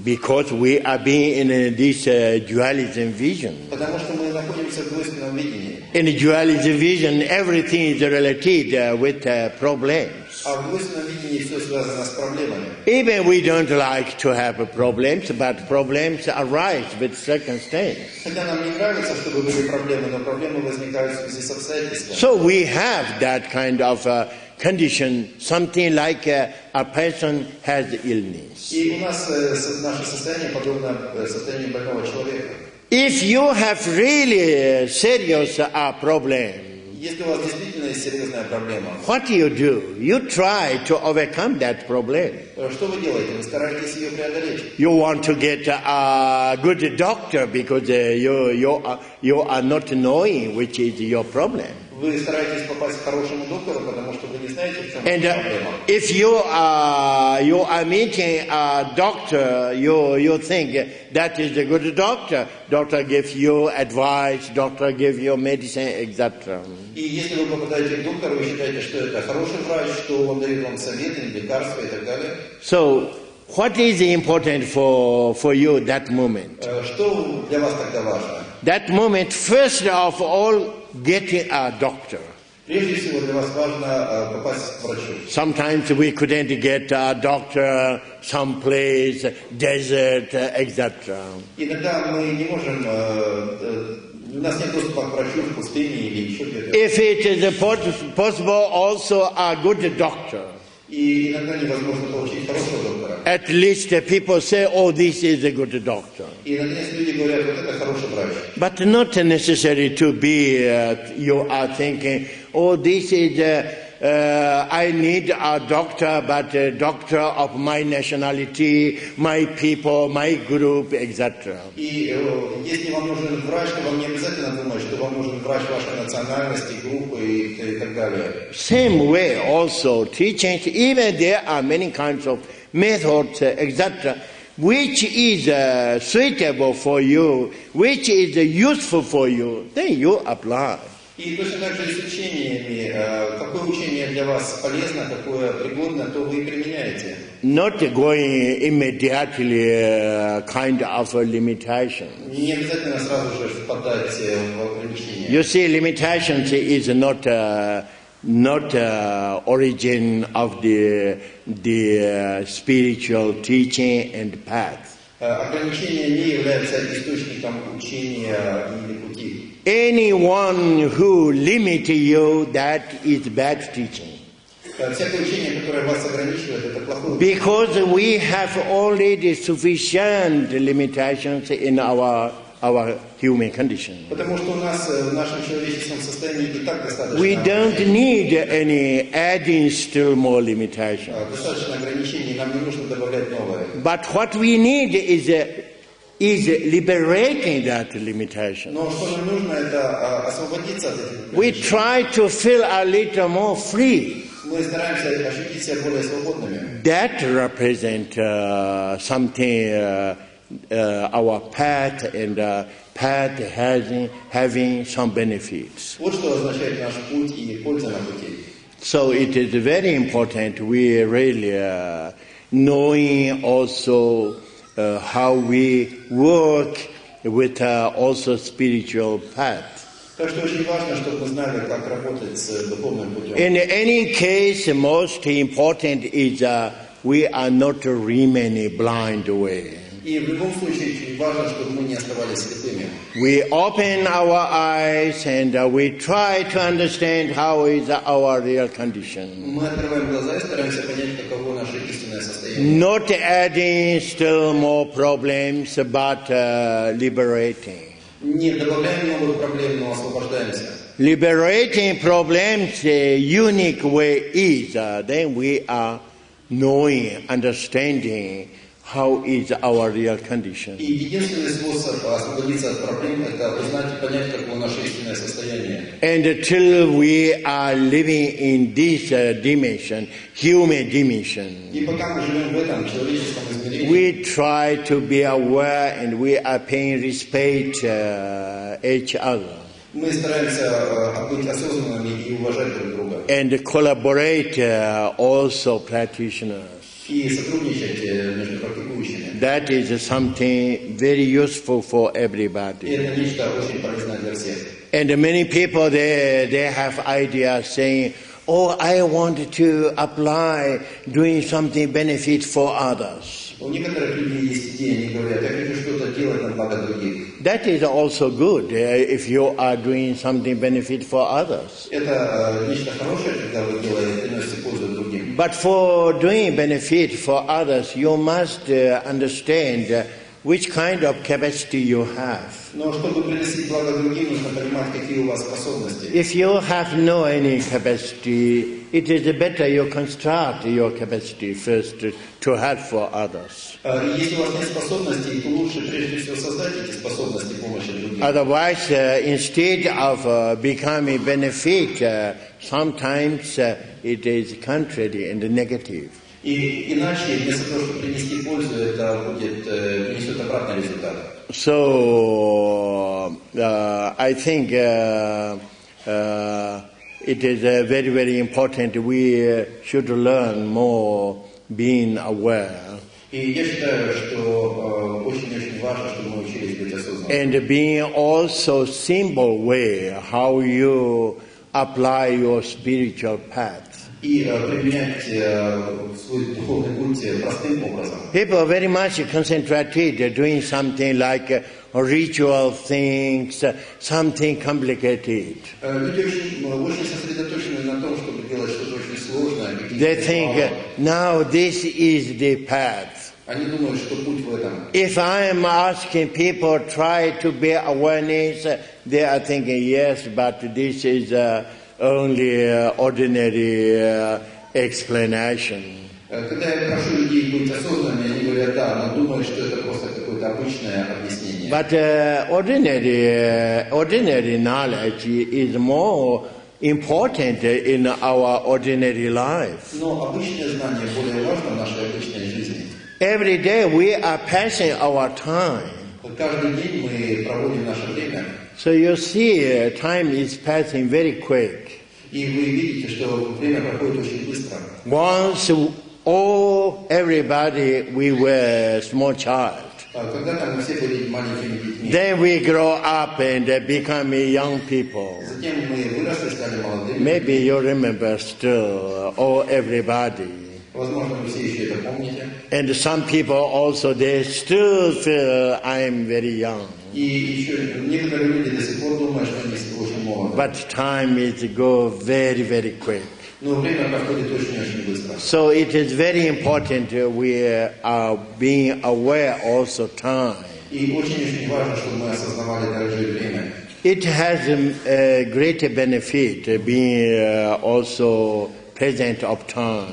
Because we are being in this dualism vision. Потому что мы находимся в двойственном видении. In dualism vision, everything is related with problems. А в двойственном видении все связано с проблемами. Even we don't like to have problems, but problems arise with circumstances. Хотя нам не нравится, чтобы были проблемы, но проблемы возникают в связи с обстоятельствами. So we have that kind of condition, something like a person has illness. И у нас наше состояние подобно состоянию больного человека. If you have really serious problem, если у вас действительно есть серьезная проблема, what do? You try to overcome that problem. Что вы делаете? Вы стараетесь ее преодолеть. You want to get a good doctor because you are not knowing which is your problem. Вы стараетесь попасть к хорошему доктору, потому что вы не знаете, в чем проблема. If you are meeting a doctor, you think that is a good doctor. Doctor gives you advice, doctor gives you medicine, etc. И если вы попадаете к доктору, вы считаете, что это хороший врач, что он дает вам советы, лекарства и так далее. So, what is important for you that moment? Что для вас тогда важно? That moment, first of all, getting a doctor. Прежде всего для вас важно попасть к врачу. Sometimes we couldn't get a doctor someplace, desert, etc. Иногда мы не можем, у нас нет доступа к врачу в пустыне или еще где-то. If it is possible, also a good doctor. И иногда невозможно получить хорошего доктора. At least people say, oh, this is a good doctor. И наконец люди говорят, вот это хороший врач. But not necessary to be, you are thinking, oh, this is, I need a doctor, but a doctor of my nationality, my people, my group, etc. И если вам нужен врач, то вам не обязательно думать, что вам нужен врач вашей национальности, группы и так далее. Same way also, teachings, even there are many kinds of methods, etc., which is suitable for you, which is useful for you, then you apply. И точно так же и с учениями. Какое учение для вас полезно, какое пригодно, то вы и применяете. Not going immediately kind of limitation. Не обязательно сразу же впадать в ограничения. You see, limitations is not origin of the spiritual teaching and path. Ограничения не являются источником учения или пути. Anyone who limits you, that is bad teaching. Всякое учение, которое вас ограничивает, это плохое учение. Because we have already sufficient limitations in our human condition. Потому что у нас в нашем человеческом состоянии и так достаточно. We don't need any adding still more limitations. Достаточно ограничений, нам не нужно добавлять новое. But what we need is liberating that limitation. Но что нам нужно, это освободиться от этих We ограничений. try to feel a little more free. Мы стараемся ощутить себя более свободными. That represents something, our path, and path having some benefits. Вот что означает наш путь и польза на пути. So it is very important we really knowing also how we work with also spiritual path. Так что очень важно, чтобы мы знали, как работать с духовным путем. In any case, most important is we are not remaining blind way. И в любом случае очень важно, чтобы мы не оставались слепыми. We open our eyes and we try to understand how is our real condition. Мы открываем глаза и стараемся понять, каково наше истинное состояние. Not adding still more problems, but liberating. Не добавляем новых проблем, но освобождаемся. Liberating problems, unique way is then we are knowing, understanding how is our real condition. И единственный способ освободиться от проблем – это узнать и понять, каково наше истинное состояние. And until we are living in this dimension, human dimension, И пока мы живем в этом человеческом измерении, we try to be aware and we are paying respect each other мы стараемся быть осознанными и уважать друг друга. and collaborate also practitioners. И сотрудничать между практикующими. That is something very useful for И everybody. это нечто очень полезное для всех. And many people, they have ideas saying, oh, I want to apply doing something benefit for others. У некоторых людей есть идеи, они говорят, я хочу что-то делать на благо других. That is also good if you are doing something benefit for others. Это нечто хорошее, когда вы делаете, приносите пользу другим. But for doing benefit for others, you must understand which kind of capacity you have. Но чтобы приносить благо другим, нужно понимать, какие у вас способности. If you have no any capacity, it is better you construct your capacity first to help for others. Если у вас нет способностей, то лучше прежде всего создать эти способности помощи другим. Otherwise, instead of becoming benefit, sometimes it is contrary and negative. И иначе, вместо того, чтобы принести пользу, это принесет обратный результат. So, I think it is very, very important we should learn more being aware. И я считаю, что очень-очень важно, чтобы мы учились быть осознанными. And being also simple way how you apply your spiritual path. И применять свой духовный путь простым образом. People are very much concentrated doing something like ritual things, something complicated. Люди очень сосредоточены на том, чтобы делать что-то что-то очень сложное. They think, now this is the path. Они думают, что путь в этом. If I am asking people try to be awareness, they are thinking, yes, but this is only ordinary explanation. Когда я прошу людей быть осознанными, они говорят, да, но думают, что это просто какое-то обычное объяснение. But ordinary knowledge is more important in our ordinary life. Но обычное знание более важно в нашей обычной жизни. Every day we are passing our time. Каждый день мы проводим наше время. So you see, time is passing very quick. И вы видите, что время проходит очень быстро. Once everybody, we were small child. Когда-то мы все были маленькими детьми. Then we grow up and become young people. Затем мы выросли, стали молодыми. Maybe you remember still, everybody. Возможно, вы все еще это помните. And some people also, they still feel I am very young. И еще некоторые люди до сих пор думают, что они очень молоды. But time is go very, very quick. Но время проходит очень-очень быстро. So it is very important we are being aware also time. И очень-очень важно, чтобы мы осознавали также время. It has a great benefit being also present of time.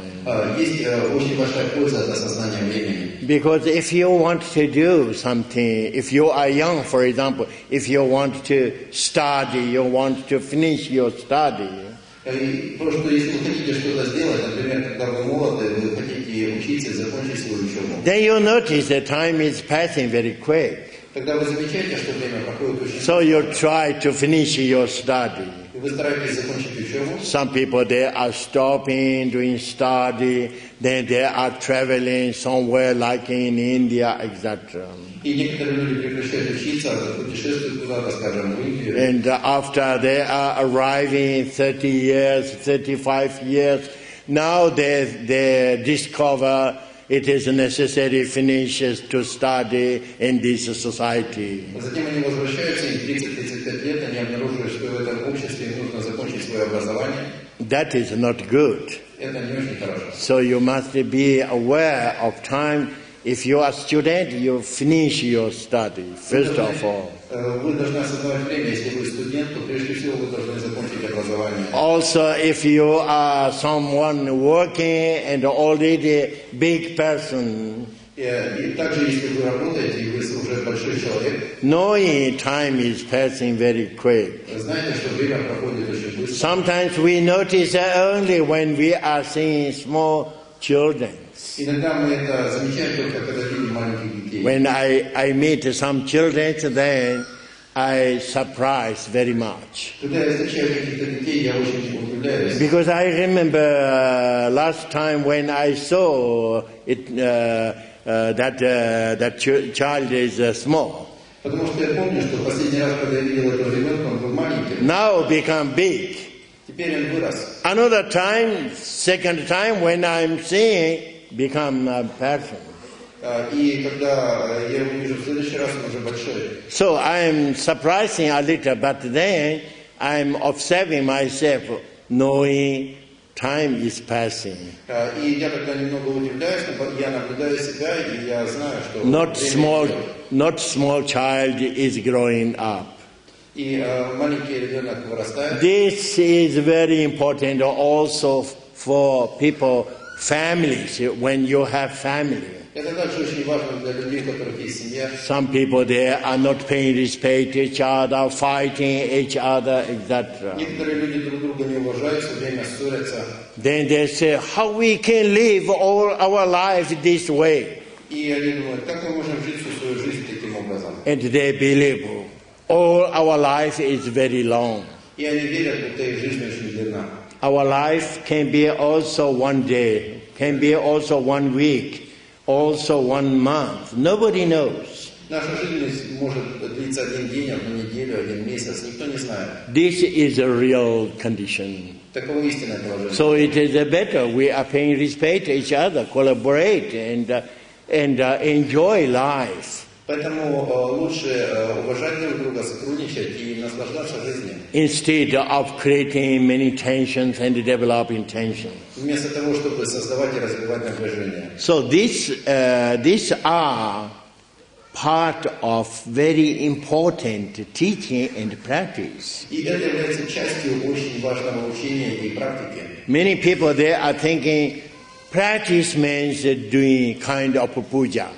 Есть очень большая польза от осознания времени. Because if you want to do something, if you are young, for example, if you want to study, you want to finish your study. Просто если вы хотите что-то сделать, например, когда вы молоды, вы хотите учиться и закончить свою учебу. Then you notice that time is passing very quick. Тогда вы замечаете, что время проходит очень So you try to finish your study. Вы стараетесь закончить учебу. Some people, they are stopping doing study, then they are traveling somewhere like in India, etc. И некоторые люди прекращают учиться, путешествуют куда-то, скажем, в Индию. And after they are arriving 30 years, 35 years, now they discover it is necessary finishes to study in this society. Затем они возвращаются, и 30-35 лет они обнаруживают, что в этом обществе им нужно закончить свое образование. That is not good. Это не очень хорошо. So you must be aware of time. If you are a student, you finish your study, first of all. Вы должны осознавать время. Если вы студент, то прежде всего вы должны закончить образование. Also, if you are someone working and already big person, И также, если вы работаете, и вы уже большой человек, knowing time is passing very quick. знаете, что время проходит очень быстро. Sometimes we notice only when we are seeing small children. Иногда мы это замечаем только когда видим маленьких детей. When I meet some children, then I surprise very much. Когда я встречаю каких-то детей, я очень удивляюсь. Because I remember last time when I saw it, that child is small. Потому что я помню, что последний раз, когда я видел этого ребенка, он был маленький. Now become big. Теперь он вырос. Another time, second time, when I'm seeing, become a person. И когда я его вижу в следующий раз, он уже большой. So I'm surprising a little, but then I'm observing myself, knowing time is passing. И я тогда немного удивляюсь, но я наблюдаю себя, и я знаю, что Not small child is growing up. И маленький ребенок вырастает. This is very important also for people, families, when you have family. Это также очень важно для людей, у которых есть семья. Some people, they are not paying respect to each other, fighting each other, etc. Некоторые люди друг друга не уважают, все время ссорятся. Then they say, how we can live all our life this way? И они думают, как мы можем жить всю свою жизнь таким образом? And they believe all our life is very long. И они верят, будто их жизнь очень длинна. Our life can be also one day, can be also 1 week, also 1 month. Nobody knows. Наша жизнь может длиться 1 день, 1 неделю, 1 месяц, никто не знает. This is a real condition. Таково истинное положение. So it is better we are paying respect to each other, collaborate and enjoy life. Поэтому лучше уважать друг друга, сотрудничать и наслаждаться жизнью. Instead of creating many tensions and developing tensions. Вместо того, чтобы создавать и развивать напряжение. So these are part of very important teaching and practice. И это является частью очень важного учения и практики. Many people they are thinking practice means doing kind of puja.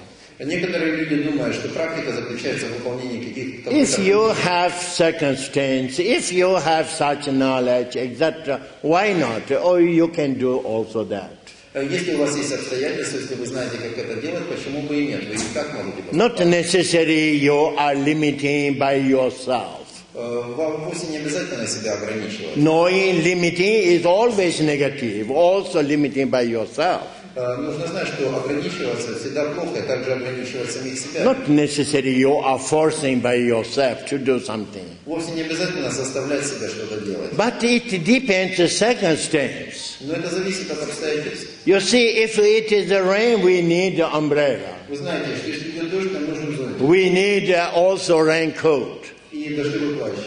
Некоторые люди думают, что практика заключается в выполнении каких-то... If you have circumstance, if you have such knowledge, etc., why not? Or you can do also that. Если у вас есть обстоятельства, если вы знаете, как это делать, почему бы и нет? Вы и так можете поступать. Not necessarily you are limiting by yourself. Вам вовсе не обязательно себя ограничивать. Knowing limiting is always negative, also limiting by yourself. Нужно знать, что ограничиваться всегда плохо, и также ограничивать самих себя. Not necessarily you are forcing by yourself to do something. Вовсе не обязательно заставлять себя что-то делать. But it depends on circumstance. Но это зависит от обстоятельств. You see, if it is the rain, we need an umbrella. Вы знаете, что если идет дождь, нам нужен зонтик. We need also raincoat. И дождевой плащ.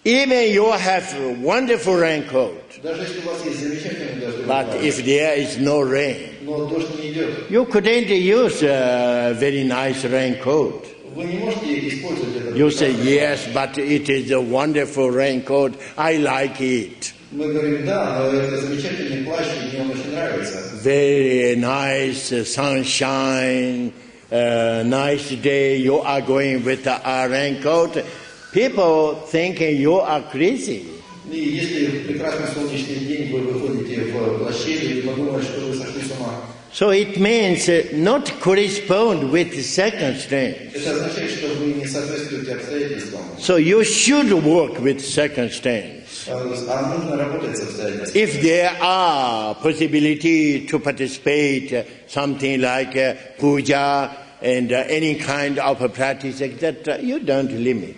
Even you have a wonderful raincoat, Даже если у вас есть замечательный дождевой but плащ, if there is no rain, но дождь не идет, you couldn't use a very nice raincoat. вы не можете использовать это. You say, yes, but it is a wonderful raincoat. I like it. Мы говорим, да, но это замечательный плащ, и мне он очень нравится. Very nice sunshine, nice day. You are going with a raincoat. People thinking you are crazy. И если прекрасный солнечный день вы выходите в плаще, и подумают, что вы сошли с ума. So it means not correspond with circumstance. Это означает, что вы не соответствуете обстоятельствам. So you should work with circumstance. А нужно работать с обстоятельствами. If there are possibility to participate, something like puja and any kind of a practice, etc., you don't limit.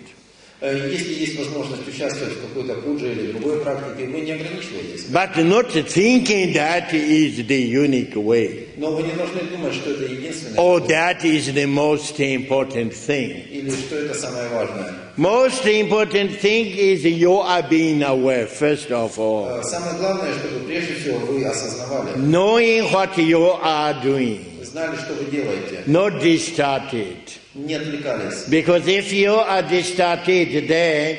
Если есть возможность участвовать в какой-то пудже или другой практике, вы не ограничиваетесь. But not thinking that is the unique way. Но вы не должны думать, что это единственное. Or that is the most important thing. Или что это самое важное. Most important thing is you are being aware, first of all. Самое главное, чтобы прежде всего вы осознавали. Knowing what you are doing. Знали, что вы делаете. Not distracted. Не отвлекались. Because if you are distracted, then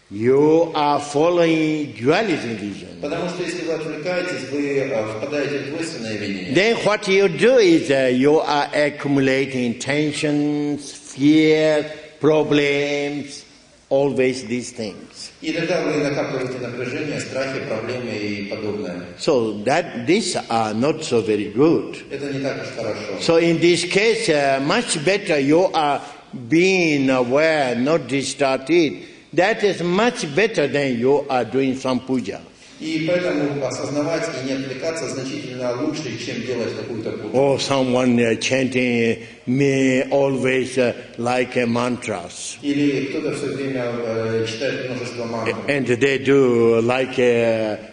you are following dualism vision. Потому что если вы отвлекаетесь, вы впадаете в двойственное видение. Then what you do is you are accumulating tensions, fear, problems, always these things. И тогда вы накапливаете напряжение, страхи, проблемы и подобное. So that these are not so very good. Это не так уж хорошо. So in this case, much better you are being aware, not distracted. That is much better than you are doing some puja. И поэтому осознавать и не отвлекаться значительно лучше, чем делать какую-то пуджу. Or someone chanting me always like mantras. Или кто-то все время читает множество мантр. And they do like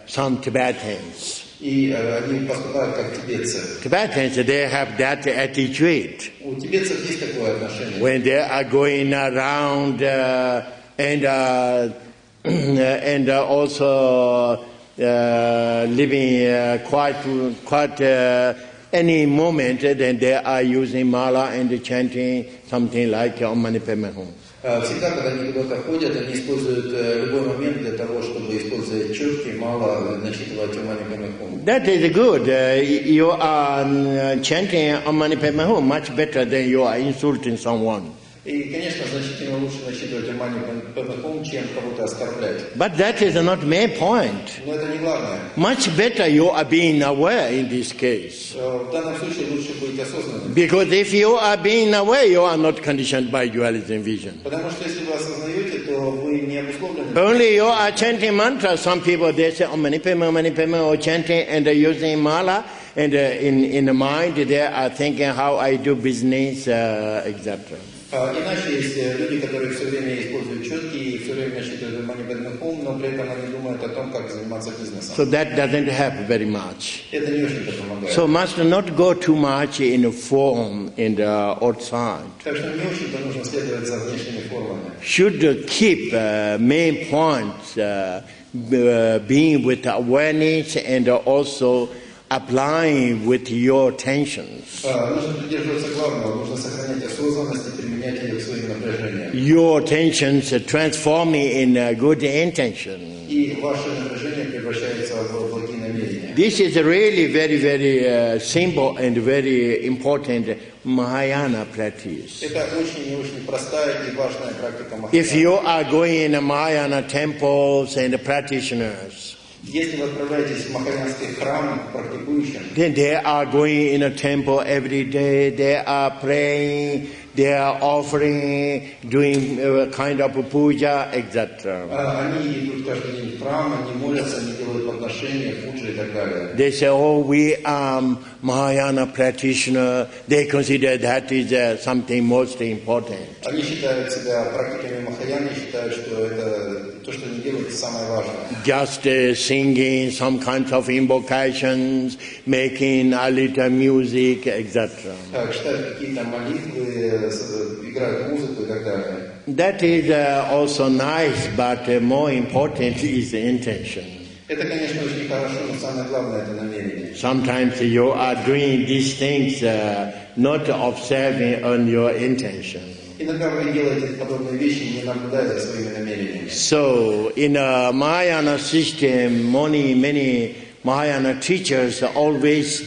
some Tibetans. И они поступают как тибетцы. Tibetans, they have that attitude. У тибетцев есть такое отношение. When they are going around and also living quite any moment, then they are using mala and chanting something like Om Mani Padme Hum. Всегда, когда они куда-то ходят, они используют любой момент для того, чтобы использовать четки, мало начитывать Om Mani Padme Hum. That is good. You are chanting Om Mani Padme Hum much better than you are insulting someone. И, конечно, значительно лучше начитывать Om Mani Padme Hum, чем кого-то оскорблять. But that is not main point. Но это не главное. Much better you are being aware in this case. В данном случае лучше быть осознанным. Because if you are being aware, you are not conditioned by dualism vision. Потому что если вы осознаете, то вы не обусловлены. Only you are chanting mantras. Some people they say Om Mani Padme, or chanting and using mala, and in the mind they are thinking how I do business, etc. Иначе есть люди, которые все время используют четки и все время насчитывают money-back home, но при этом они думают о том, как заниматься бизнесом. So that doesn't help very much. Это не очень-то помогает. So must not go too much in the form in the outside. Так что не очень-то нужно следовать за внешними формами. Should keep main points being with awareness and also applying with your attentions. Нужно придерживаться главного, нужно сохранять осознанность и применять ее к своим напряжениям. Your attentions transforming in a good intention. И ваше напряжение превращается в благие намерения. This is really very, very simple and very important Mahayana practice. Это очень и очень простая и важная практика If you Махаяны. are going in a Mahayana temples and practitioners, Если вы отправляетесь в махаянский храм к практикующим, then they are going in a temple every day, they are praying, they are offering, doing kind of puja, etc. они идут каждый день в храм, они молятся, они делают подношения, пуджи и так далее. They say, oh, we are Mahayana practitioner. They consider that is something most important. Они считают себя практиками Махаяны и считают, что это то, что они делают, это самое важное. Just singing some kinds of invocations, making a little music, etc. Читают какие-то молитвы, играют музыку и так далее. That is also nice, but more important is the intention. Это, конечно, очень хорошо, но самое главное – это намерение. Sometimes you are doing these things not observing on your intention. Иногда вы делаете подобные вещи, не наблюдая за своими намерениями. So in a Mahayana system, many Mahayana teachers always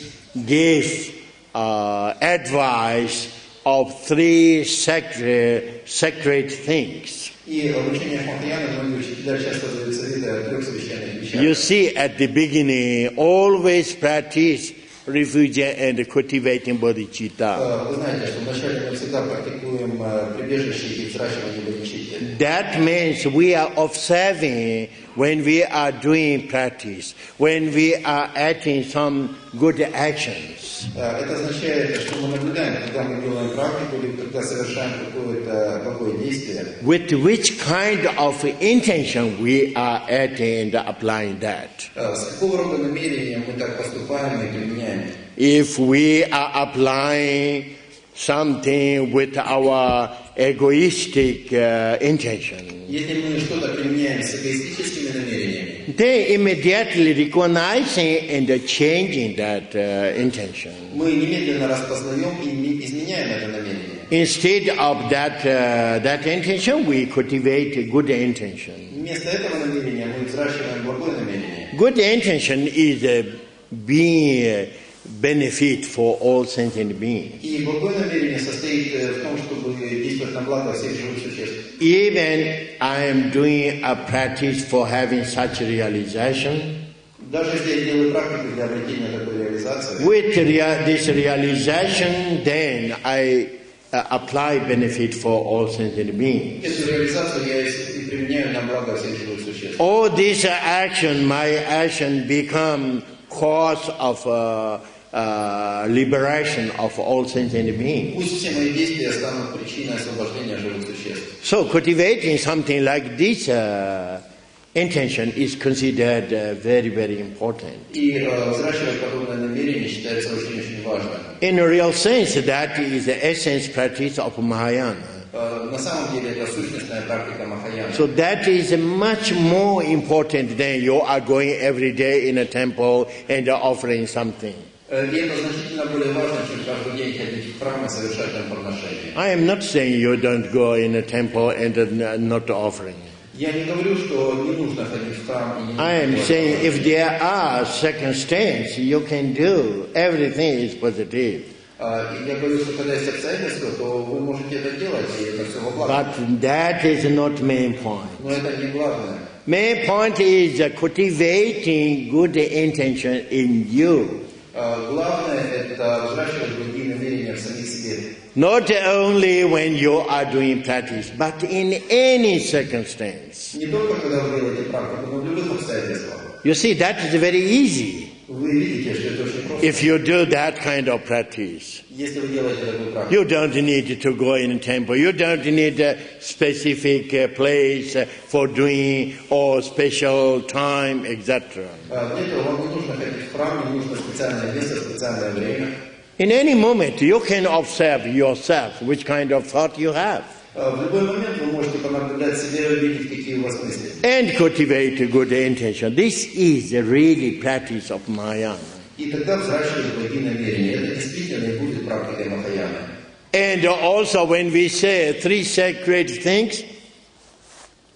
give advice of three sacred things. И в учениях Махаяны многие учителя часто дают советы о 3 священных вещах. You see, at the beginning, always practice refugee and cultivating bodhicitta. Вы знаете, что вначале мы всегда практикуем прибежище и взращивание бодхичитты. That means we are observing when we are doing practice, when we are acting some good actions. Это означает, что мы наблюдаем, когда мы делаем практику или когда совершаем какое-то благое действие. With which kind of intention we are acting and applying that. С какого рода намерения мы так поступаем и применяем? If we are applying something with our egoistic intention, Если мы что-то применяем с эгоистическими намерениями, they immediately recognizing and changing that intention. мы немедленно распознаем и изменяем это намерение. Instead of that intention, we cultivate a good intention. Вместо этого намерения мы взращиваем благое намерение. Good intention is being benefit for all sentient beings. И благое намерение состоит в том, чтобы действовать на благо всех живых существ. Even I am doing a practice for having such realization, Даже если я делаю практику для обретения такой реализации, with this realization, then I apply benefit for all sentient beings. эту реализацию я и применяю на благо всех живых существ. All this action, my action, become cause of liberation of all sentient beings. Пусть все мои действия станут причиной освобождения живых существ. So cultivating something like this intention is considered very, very important. И взращивать подобное намерение считается очень-очень важным. In a real sense, that is the essence practice of Mahayana. На самом деле это сущностная практика Махаяны. So that is much more important than you are going every day in a temple and offering something. И это значительно более важно, чем каждый день ходить в храм и совершать там подношения. I am not saying you don't go in a temple and not offering. Я не говорю, что не нужно ходить в храм и не I am нужно saying делать. if there are circumstances, you can do. Everything is positive. И я говорю, что когда есть обстоятельства, то вы можете это делать, и это все во благо. But that is not main point. Но это не главное. Main point is cultivating good intention in you. Главное это взращивать благие намерения в самих себе. Not only when you are doing practice, but in any circumstance. Не только когда вы делаете практику, но в любых обстоятельствах. You see, that is very easy. Вы видите, что это очень просто. If you do that kind of practice, Если вы делаете такую практику, you don't need to go in a temple. You don't need a specific place for doing or special time, etc. для этого вам не нужно ходить в храм, не нужно специальное место, специальное время. In any moment, you can observe yourself, which kind of thought you have, В любой момент вы можете понаблюдать себя и увидеть, какие у вас мысли. and cultivate a good intention. This is the really practice of Mahayana. И тогда взращивать благие намерения. Это действительно и будет практикой Махаяны. And also when we say three sacred things,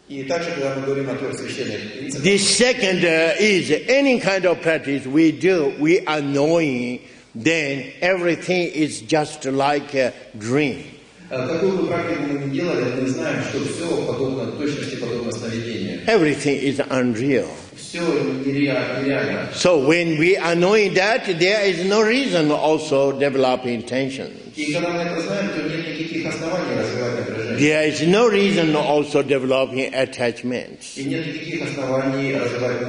И также, когда мы говорим о трех священных принципах, the second is any kind of practice we do, we are knowing, then everything is just like a dream. какую бы практику мы ни делали, мы знаем, что все подобно, точности подобно сновидению. Everything is unreal. Все нереально. So when we are knowing that, there is no reason also develop intentions. И когда мы это знаем, то нет никаких оснований развивать напряжение. There is no reason also developing attachments. И нет никаких оснований развивать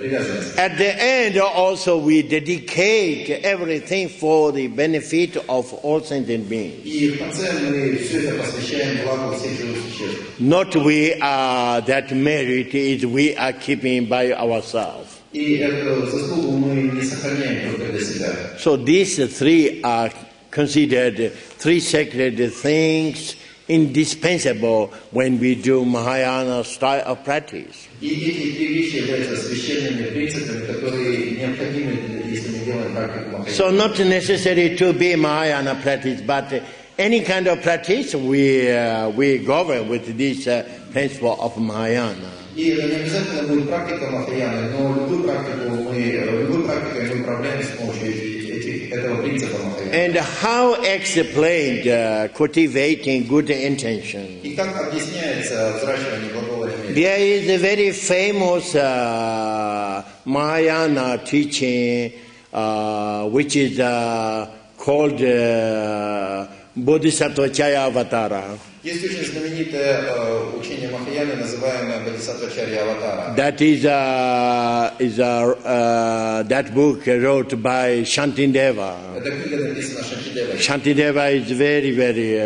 привязанность. At the end also we dedicate everything for the benefit of all sentient beings. И в конце мы все это посвящаем благу всех живых существ. Not we are that merit is we are keeping by ourselves. И эту заслугу мы не сохраняем только для себя. So these three are considered three sacred things indispensable when we do Mahayana style of practice. И эти три вещи являются священными принципами, которые необходимы, если мы делаем практику Махаяны. So not necessary to be Mahayana practice, but any kind of practice we govern with this principle of Mahayana. И не обязательно будет практика Махаяны, но любую практикой мы управляем с помощью этого принципа Махаяны. And how explained cultivating good intention? И как объясняется взращивание благого намерения? There is a very famous Mahayana teaching which is called Bodhisattva Chaya-avatara. Есть очень знаменитое учение Махаяны, называемое Бодхисаттва-чарья аватара. That book wrote by Shantideva. Эта книга написана Шантидевой. Shantideva is very, very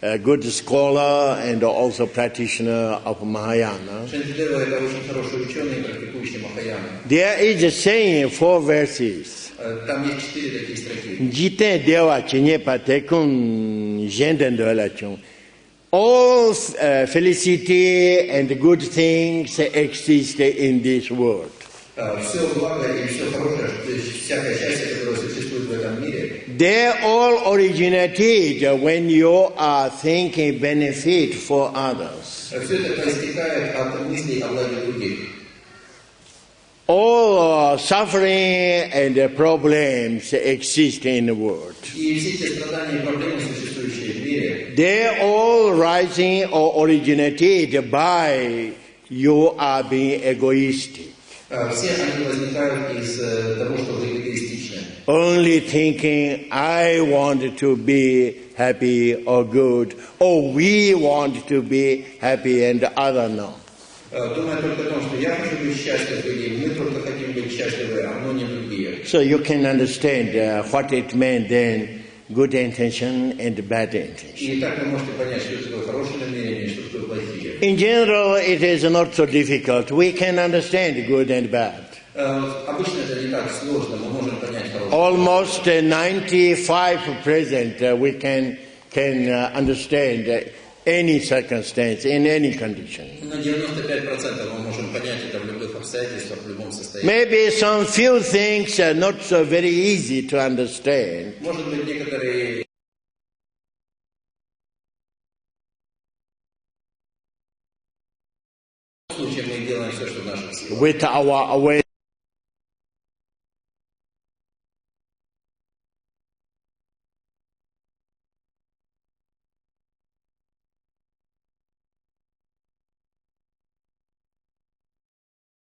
a good scholar and also practitioner of Mahayana. Шантидева — это очень хороший ученый, практикующий Махаяну. There is a saying, 4 verses. Там есть 4 такие строки. Jite dewa chenye patekun jenden de la chung. All felicity and good things exist in this world. Все благо и все хорошее, всякое счастье, которое существует в этом мире, They all originated when you are thinking benefit for others. все это проистекает от мыслей о благе других. All suffering and problems exist in the world. И все те страдания и проблемы, существующие в мире, They all rising or originated by you are being egoistic. все они возникают из того, что вы эгоистичны. Only thinking I want to be happy or good, or we want to be happy and other no. Думая только о том, что я хочу быть счастлив, или мы только хотим быть счастливы, а но не другие. So you can understand what it meant then, good intention and bad intention. И так вы можете понять, что такое хорошее намерение, что такое плохие. In general, it is not so difficult. We can understand good and bad. Обычно это не так сложно, мы можем понять хорошее. Almost 95% we can understand any circumstance, in any condition. На 95% мы можем понять это в любых обстоятельствах, в любом состоянии. Maybe some few things are not so very easy to understand. Может быть, некоторые случаи мы делаем все, что в наших силах. With our awareness.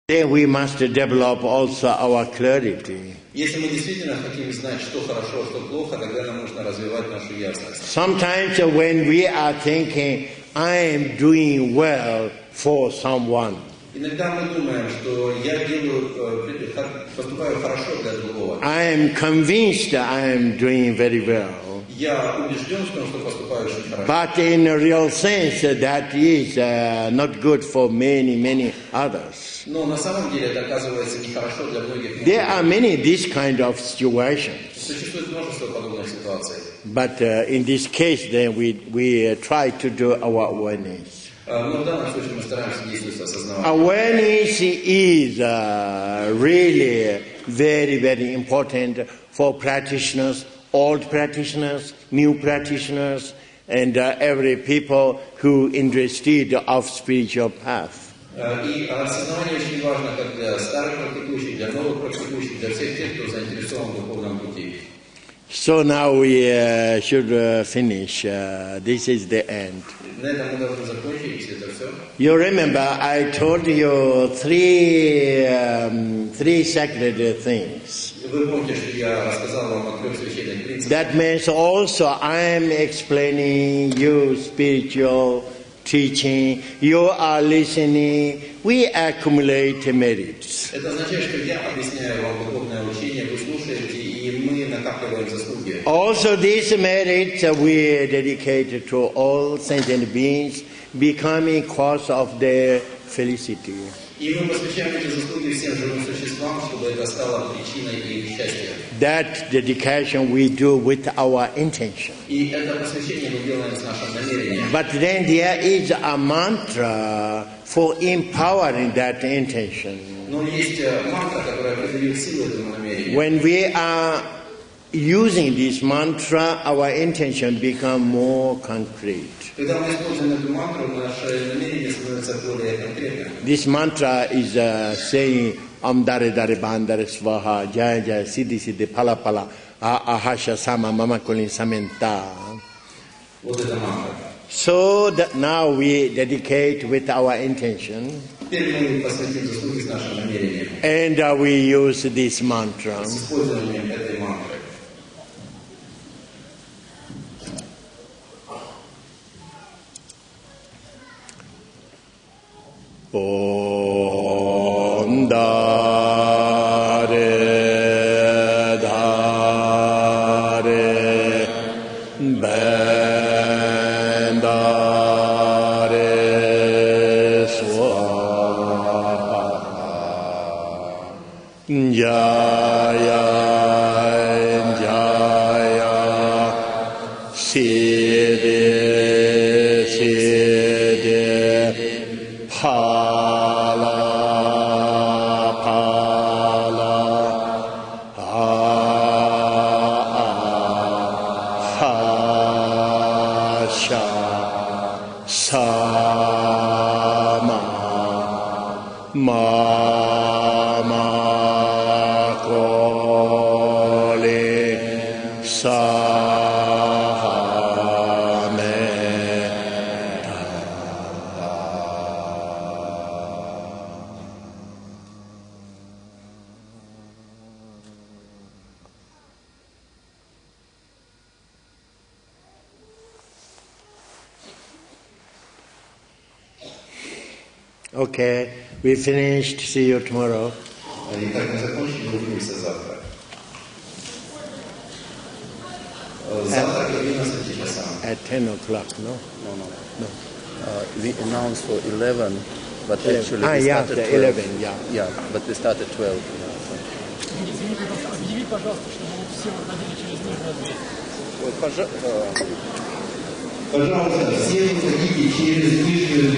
Then we must develop also our clarity. Если мы действительно хотим знать, что хорошо, что плохо, тогда нам нужно развивать нашу ясность. Sometimes when we are thinking, I am doing well for someone. Иногда мы думаем, что я поступаю хорошо для другого. I am convinced I am doing very well. Я убежден в том, что поступаю очень хорошо. But in a real sense, that is not good for many others. Но на самом деле это оказывается нехорошо для многих. There are many this kind of situations. Sуществует множество подобных ситуаций. But in this case, then we try to do our awareness. Но в данном случае мы стараемся действовать осознавая. Awareness is really very important for practitioners, old practitioners, new practitioners, and every people who interested of spiritual path. И осознавание очень важно как для старых практикующих, для новых практикующих, для всех тех, кто заинтересован в духовном пути. So now we should finish. This is the end. На этом мы должны закончить, если это все. You remember I told you three sacred things. Вы помните, что я рассказал вам о 3 священных принципах. That means also I am explaining you spiritual teaching. You are listening. We accumulate merits. Это означает, что я объясняю вам духовное учение, вы слушаете, и мы накапливаем заслуги. Also these merits we dedicate to all sentient beings, becoming cause of their felicity. И мы посвящаем эти заслуги всем живым существам, чтобы это стало причиной их счастья. That dedication we do with our intention. И это посвящение мы делаем с нашим намерением. But then there is a mantra for empowering that intention. Но есть мантра, которая придает силу этому намерению. When we are using this mantra, our intention becomes more concrete. Когда мы используем эту мантру, наше намерение становится более конкретным. This mantra is saying Om Dare Dare Bandare Svaha Jaya Jaya Siddhi Siddhi Pala Pala Ahasha Sama Mama Kulin Samenta. Вот эта мантра. So that now we dedicate with our intention. Теперь мы посвятим заслуги с нашим намерением. And we use this mantra. С использованием этой мантры. Om Dare Dare Bandare Swaha Jaya Jaya Siddhi Siddhi Pala Pala Ahasha Sama Mama Koli Okay, we finished. See you tomorrow. Итак, мы закончили, увидимся завтра. Завтра к 11 часам. At 10 o'clock, no? No. We announced for 11, but 11. actually we Yeah, started the 12. 11, yeah. Yeah, but we started 12. Извини, пожалуйста, объяви, пожалуйста, что мы все выходили через нужную дверь. Пожалуйста, все выходите через нижнюю дверь.